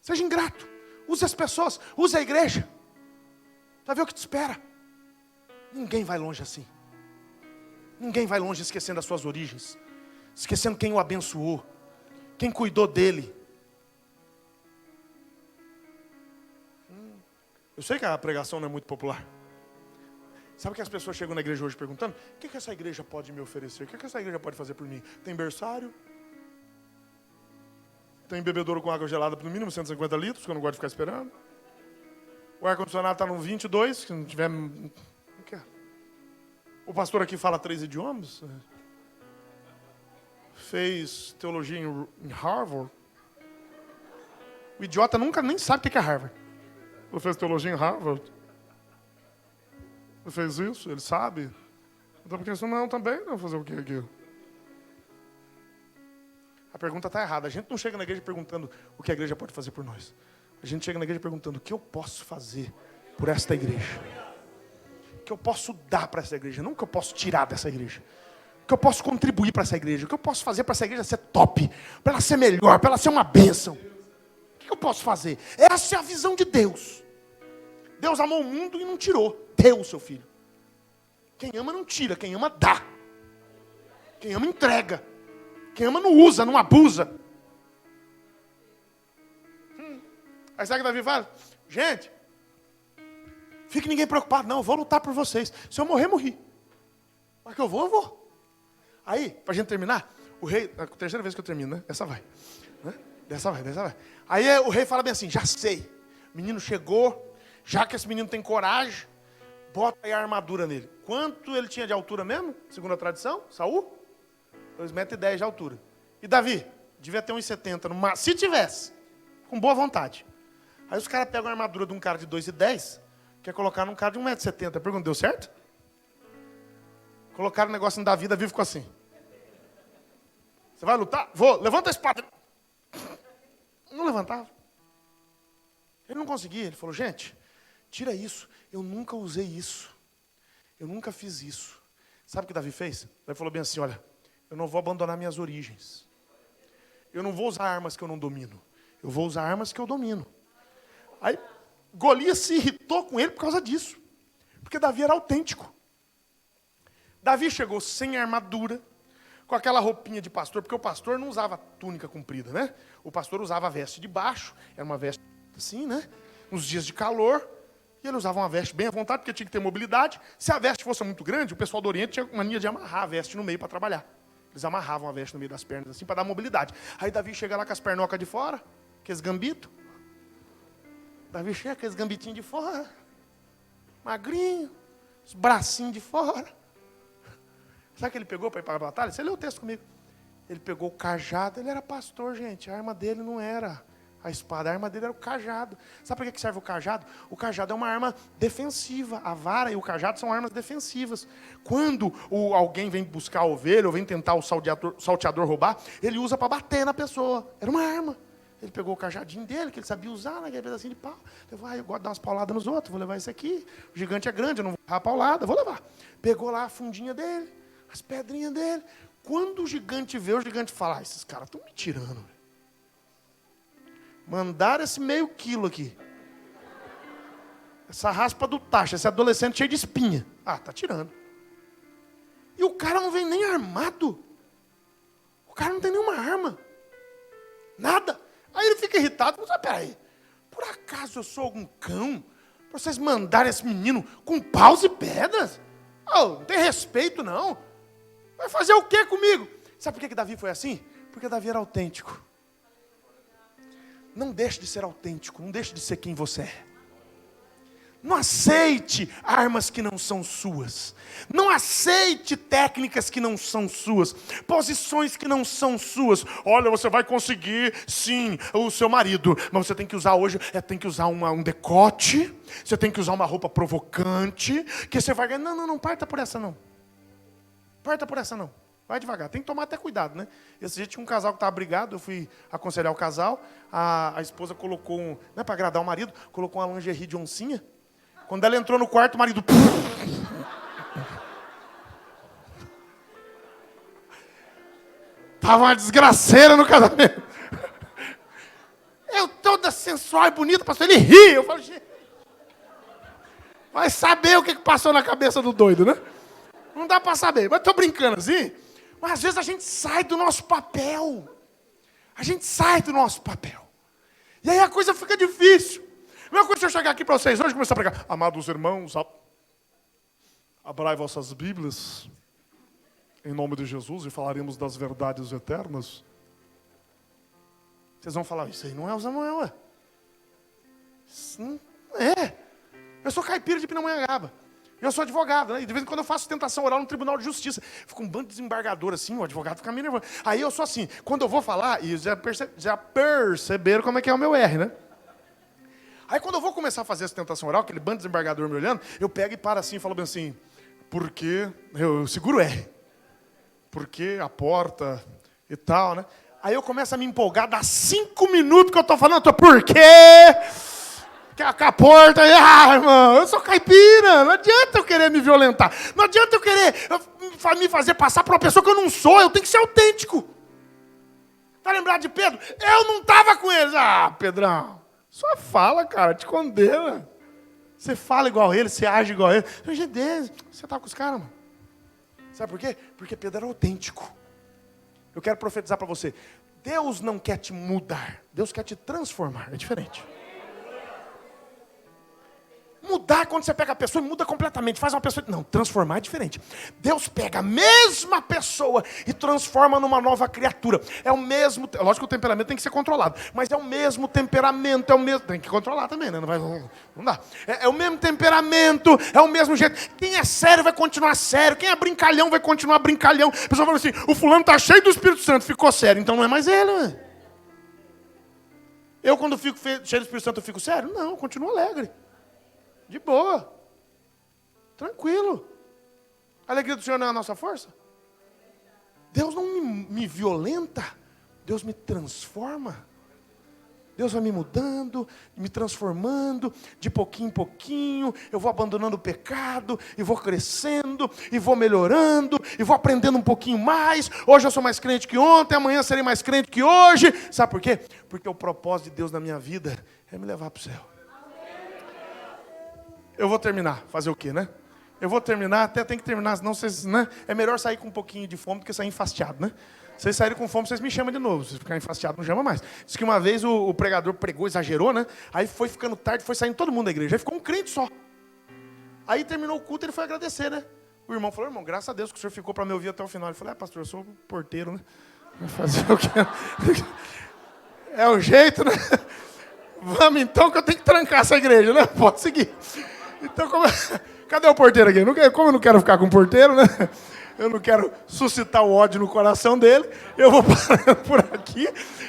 Seja ingrato. Use as pessoas. Use a igreja. Vai ver o que te espera. Ninguém vai longe assim. Ninguém vai longe esquecendo as suas origens. Esquecendo quem o abençoou. Quem cuidou dele. Eu sei que a pregação não é muito popular. Sabe que as pessoas chegam na igreja hoje perguntando? O que essa igreja pode me oferecer? O que essa igreja pode fazer por mim? Tem berçário? Tem bebedouro com água gelada por no mínimo 150 litros, que eu não gosto de ficar esperando. O ar-condicionado está no 22, se não tiver... Não quer. O pastor aqui fala 3 idiomas. Fez teologia em Harvard. O idiota nunca nem sabe o que é Harvard. Ele fez teologia em Harvard. Ele fez isso, ele sabe. Então, porque isso não também, não fazer o quê aqui? A pergunta está errada. A gente não chega na igreja perguntando o que a igreja pode fazer por nós. A gente chega na igreja perguntando o que eu posso fazer por esta igreja. O que eu posso dar para essa igreja, não o que eu posso tirar dessa igreja. O que eu posso contribuir para essa igreja. O que eu posso fazer para essa igreja ser top, para ela ser melhor, para ela ser uma bênção. O que eu posso fazer? Essa é a visão de Deus. Deus amou o mundo e não tirou. Deu o seu filho. Quem ama não tira, quem ama dá. Quem ama entrega. Quem ama não usa, não abusa. Aí sabe o que Davi fala? Gente, fique ninguém preocupado. Não, eu vou lutar por vocês. Se eu morrer, morri. Mas que eu vou. Aí, para a gente terminar, o rei... É a terceira vez que eu termino, né? Essa vai. Né? Dessa vai. Aí o rei fala bem assim, já sei. O menino chegou. Já que esse menino tem coragem, bota aí a armadura nele. Quanto ele tinha de altura mesmo? Segundo a tradição, Saul? 2,10 m de altura. E Davi? Devia ter 1,70 m no máximo. Se tivesse. com boa vontade. Aí os caras pegam a armadura de um cara de 2,10, quer colocar num cara de 1,70 m. Pergunta, deu certo? Colocaram o negócio no Davi, Davi ficou assim. Você vai lutar? Vou, levanta a espada. Não levantava. Ele não conseguia, ele falou, gente, tira isso, eu nunca usei isso. Eu nunca fiz isso. Sabe o que Davi fez? Davi falou bem assim, olha, eu não vou abandonar minhas origens. Eu não vou usar armas que eu não domino. Eu vou usar armas que eu domino. Aí Golias se irritou com ele por causa disso. Porque Davi era autêntico. Davi chegou sem armadura, com aquela roupinha de pastor, porque o pastor não usava túnica comprida, né? O pastor usava a veste de baixo, era uma veste assim, né? Nos dias de calor, e ele usava uma veste bem à vontade, porque tinha que ter mobilidade. Se a veste fosse muito grande, o pessoal do Oriente tinha mania de amarrar a veste no meio para trabalhar. Eles amarravam a veste no meio das pernas, assim, para dar mobilidade. Aí Davi chega lá com as pernocas de fora, aqueles gambitos. Davi chega com aqueles gambitinhos de fora, magrinho, os bracinhos de fora. Sabe o que ele pegou para ir para a batalha? Você leu o texto comigo. Ele pegou o cajado, ele era pastor, gente. A arma dele não era a espada, a arma dele era o cajado. Sabe para que serve o cajado? O cajado é uma arma defensiva. A vara e o cajado são armas defensivas. Quando alguém vem buscar a ovelha ou vem tentar o salteador roubar, ele usa para bater na pessoa. Era uma arma. Ele pegou o cajadinho dele, que ele sabia usar, naquele pedacinho de pau. Ele falou, eu gosto de dar umas pauladas nos outros, vou levar esse aqui. O gigante é grande, eu não vou dar a paulada, vou levar. Pegou lá a fundinha dele, as pedrinhas dele. Quando o gigante vê, o gigante fala, esses caras estão me tirando. Mandaram esse meio quilo aqui. Essa raspa do tacho, esse adolescente cheio de espinha. Ah, tá tirando. E o cara não vem nem armado. O cara não tem nenhuma arma. Nada. Aí ele fica irritado. Mas, peraí, por acaso eu sou algum cão? Para vocês mandarem esse menino com paus e pedras? Oh, não tem respeito, não. Vai fazer o que comigo? Sabe por que Davi foi assim? Porque Davi era autêntico. Não deixe de ser autêntico. Não deixe de ser quem você é. Não aceite armas que não são suas. Não aceite técnicas que não são suas. Posições que não são suas. Olha, você vai conseguir, sim, o seu marido. Mas você tem que usar hoje, tem que usar um decote. Você tem que usar uma roupa provocante. Que você vai ganhar. Não, parta por essa não. Parta por essa não. Vai devagar. Tem que tomar até cuidado, né? Esse dia tinha um casal que estava brigado. Eu fui aconselhar o casal. A esposa colocou, não é para agradar o marido, colocou uma lingerie de oncinha. Quando ela entrou no quarto, o marido... Tava uma desgraceira no casamento. Eu toda sensual e bonita, pastor, ele ri. Eu falo, gente, vai saber o que passou na cabeça do doido, né? Não dá para saber, mas estou brincando assim. Mas às vezes a gente sai do nosso papel. A gente sai do nosso papel. E aí a coisa fica difícil. A mesma coisa se eu chegar aqui para vocês hoje e começar a pregar. Amados irmãos, abrai vossas Bíblias, em nome de Jesus, e falaremos das verdades eternas. Vocês vão falar, isso aí não é o Samuel, é? Isso não é. Eu sou caipira de Pindamonhangaba. Eu sou advogado, né? E de vez em quando eu faço tentação oral no Tribunal de Justiça. Fica um bando de desembargador assim, o advogado fica meio nervoso. Aí eu sou assim, quando eu vou falar, e já perceberam como é que é o meu R, né? Aí quando eu vou começar a fazer essa tentação oral, aquele bando de desembargador me olhando, eu pego e paro assim e falo bem assim, porque, eu seguro R, porque a porta e tal, né? Aí eu começo a me empolgar, dá 5 minutos que eu tô falando, por quê? Que a porta, irmão, eu sou caipira, não adianta eu querer me violentar, não adianta eu querer me fazer passar por uma pessoa que eu não sou, eu tenho que ser autêntico. Tá lembrado de Pedro? Eu não tava com eles. Ah, Pedrão. Só fala, cara, te condena. Você fala igual a ele, você age igual a ele. Você tá com os caras, mano. Sabe por quê? Porque Pedro era autêntico. Eu quero profetizar para você. Deus não quer te mudar. Deus quer te transformar. É diferente. Mudar quando você pega a pessoa e muda completamente. Faz uma pessoa... Não, transformar é diferente. Deus pega a mesma pessoa e transforma numa nova criatura. É o mesmo... Lógico que o temperamento tem que ser controlado. Mas é o mesmo temperamento. É o mesmo... Tem que controlar também, né? Não dá. É o mesmo temperamento. É o mesmo jeito. Quem é sério vai continuar sério. Quem é brincalhão vai continuar brincalhão. A pessoa fala assim, o fulano tá cheio do Espírito Santo. Ficou sério. Então não é mais ele, né? Eu, quando fico cheio do Espírito Santo, eu fico sério? Não, eu continuo alegre. De boa. Tranquilo. A alegria do Senhor não é a nossa força? Deus não me violenta. Deus me transforma. Deus vai me mudando, me transformando, de pouquinho em pouquinho, eu vou abandonando o pecado, e vou crescendo, e vou melhorando, e vou aprendendo um pouquinho mais. Hoje eu sou mais crente que ontem, amanhã serei mais crente que hoje. Sabe por quê? Porque o propósito de Deus na minha vida é me levar para o céu. Eu vou terminar, fazer o quê, né? Eu vou terminar, até tem que terminar, senão vocês, né? É melhor sair com um pouquinho de fome do que sair enfastiado, né? Vocês saírem com fome, vocês me chamam de novo. Se ficar enfastiado, não chama mais. Diz que uma vez o pregador pregou, exagerou, né? Aí foi ficando tarde, foi saindo todo mundo da igreja. Aí ficou um crente só. Aí terminou o culto, ele foi agradecer, né? O irmão falou, irmão, graças a Deus que o senhor ficou para me ouvir até o final. Ele falou, pastor, eu sou porteiro, né? Vai fazer o quê? É o jeito, né? Vamos então que eu tenho que trancar essa igreja, né? Pode seguir. Então, cadê o porteiro aqui? Como eu não quero ficar com o porteiro, né? Eu não quero suscitar o ódio no coração dele. Eu vou parando por aqui.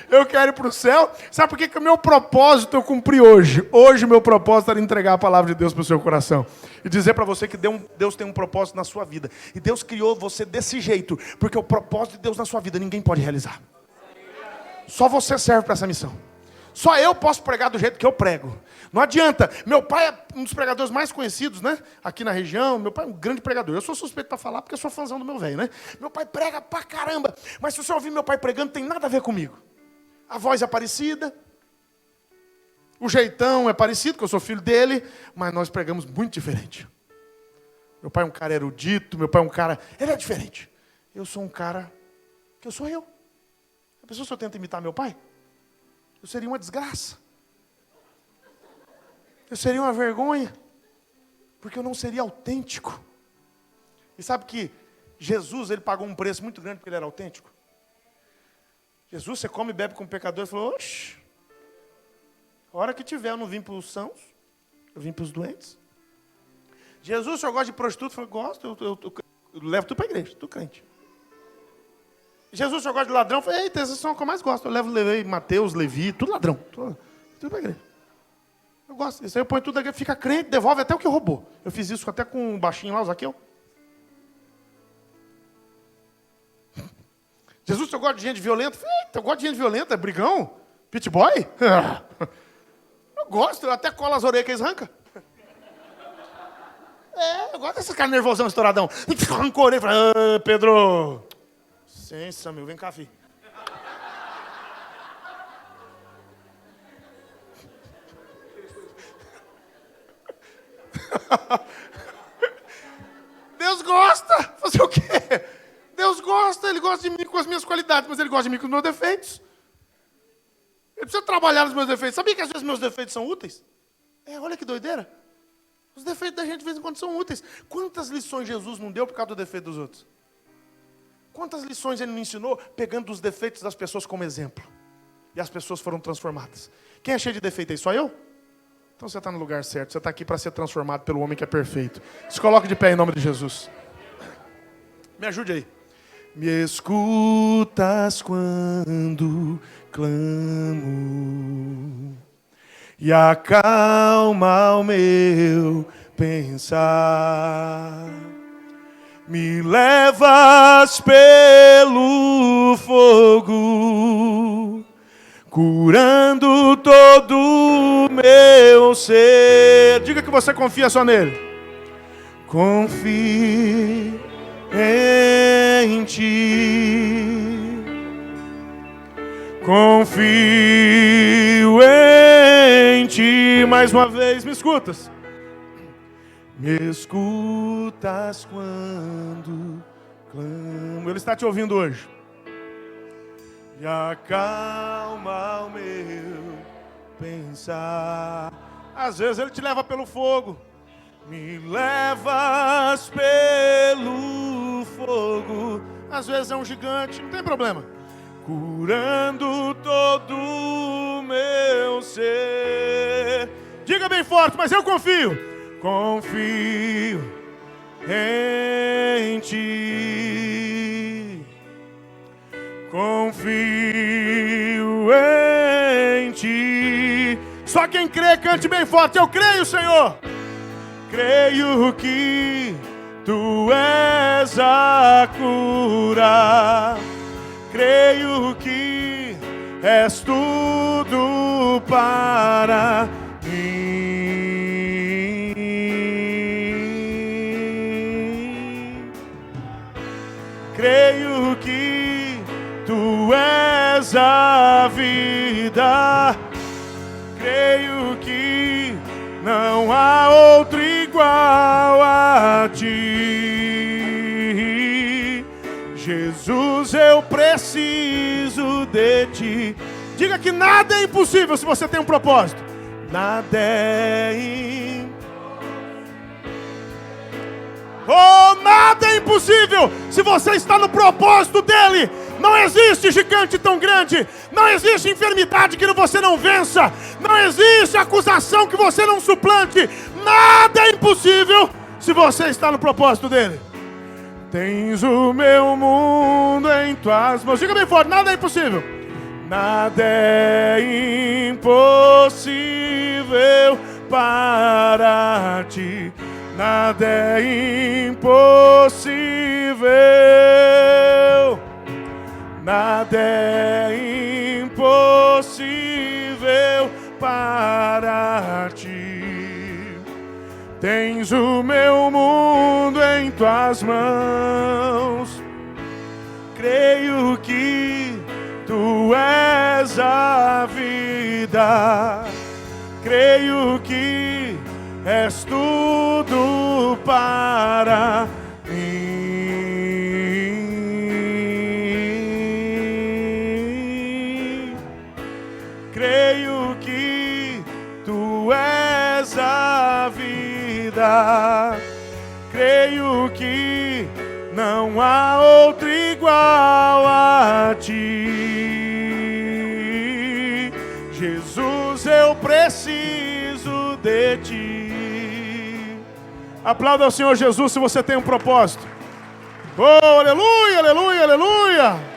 Eu quero ir para o céu. Sabe por que o meu propósito eu cumpri hoje? Hoje o meu propósito era entregar a palavra de Deus para o seu coração. E dizer para você que Deus tem um propósito na sua vida. E Deus criou você desse jeito. Porque o propósito de Deus na sua vida ninguém pode realizar. Só você serve para essa missão. Só eu posso pregar do jeito que eu prego. Não adianta. Meu pai é um dos pregadores mais conhecidos, né? Aqui na região. Meu pai é um grande pregador. Eu sou suspeito para falar porque eu sou fãzão do meu velho, né? Meu pai prega pra caramba. Mas se você ouvir meu pai pregando, não tem nada a ver comigo. A voz é parecida. O jeitão é parecido, porque eu sou filho dele. Mas nós pregamos muito diferente. Meu pai é um cara erudito. Meu pai é um cara... Ele é diferente. Eu sou um cara... que eu sou eu. A pessoa, se eu tento imitar meu pai... eu seria uma desgraça. Eu seria uma vergonha. Porque eu não seria autêntico. E sabe que Jesus, ele pagou um preço muito grande porque ele era autêntico? Jesus, você come e bebe com pecadores. Ele falou, oxe, a hora que tiver, eu não vim para os sãos, eu vim para os doentes. Jesus, o senhor gosta de prostituta? Eu falei, gosto, eu levo tudo para a igreja, tudo crente. Jesus, o senhor gosta de ladrão? Eu falei, eita, esses são os que eu mais gosto. Eu levei Mateus, Levi, tudo ladrão. Tudo para a igreja. Eu gosto. Isso aí eu ponho tudo aqui, fica crente, devolve até o que roubou. Eu fiz isso até com um baixinho lá, o Zaqueu. Jesus, o senhor gosta de gente violenta? Eu falei, eita, eu gosto de gente violenta, é brigão? Pit boy? Eu gosto, eu até colo as orelhas que eles arrancam. Eu gosto desses caras nervosão, estouradão. Rancorei, falei, Pedro... licença, meu, vem cá, filho. Deus gosta. Fazer o quê? Deus gosta, Ele gosta de mim com as minhas qualidades, mas Ele gosta de mim com os meus defeitos. Ele precisa trabalhar nos meus defeitos. Sabia que às vezes meus defeitos são úteis? Olha que doideira. Os defeitos da gente de vez em quando são úteis. Quantas lições Jesus não deu por causa do defeito dos outros? Quantas lições Ele me ensinou pegando os defeitos das pessoas como exemplo? E as pessoas foram transformadas. Quem é cheio de defeito aí? Só eu? Então você está no lugar certo. Você está aqui para ser transformado pelo homem que é perfeito. Se coloque de pé em nome de Jesus. Me ajude aí. Me escutas quando clamo e acalma o meu pensar. Me levas pelo fogo, curando todo o meu ser. Diga que você confia só nele. Confio em ti. Confio em ti. Mais uma vez, me escutas. Me escutas quando clamo. Ele está te ouvindo hoje. E acalma o meu pensar. Às vezes Ele te leva pelo fogo. Me levas pelo fogo. Às vezes é um gigante, não tem problema. Curando todo o meu ser. Diga bem forte, mas eu confio. Confio em ti. Confio em ti. Só quem crê, cante bem forte. Eu creio, Senhor. Creio que Tu és a cura. Creio que és tudo para mim. Creio que Tu és a vida. Creio que não há outro igual a Ti. Jesus, eu preciso de Ti. Diga que nada é impossível se você tem um propósito. Nada é impossível. Oh, nada é impossível se você está no propósito dEle. Não existe gigante tão grande. Não existe enfermidade que você não vença. Não existe acusação que você não suplante. Nada é impossível se você está no propósito dEle. Tens o meu mundo em Tuas mãos. Diga bem forte, nada é impossível. Nada é impossível para Ti. Nada é impossível. Nada é impossível para Ti. Tens o meu mundo em Tuas mãos. Creio que Tu és a vida. Creio que és tudo para mim. Creio que Tu és a vida. Creio que não há outro igual a Ti. Jesus, eu preciso de Ti. Aplauda ao Senhor Jesus se você tem um propósito. Oh, aleluia, aleluia, aleluia.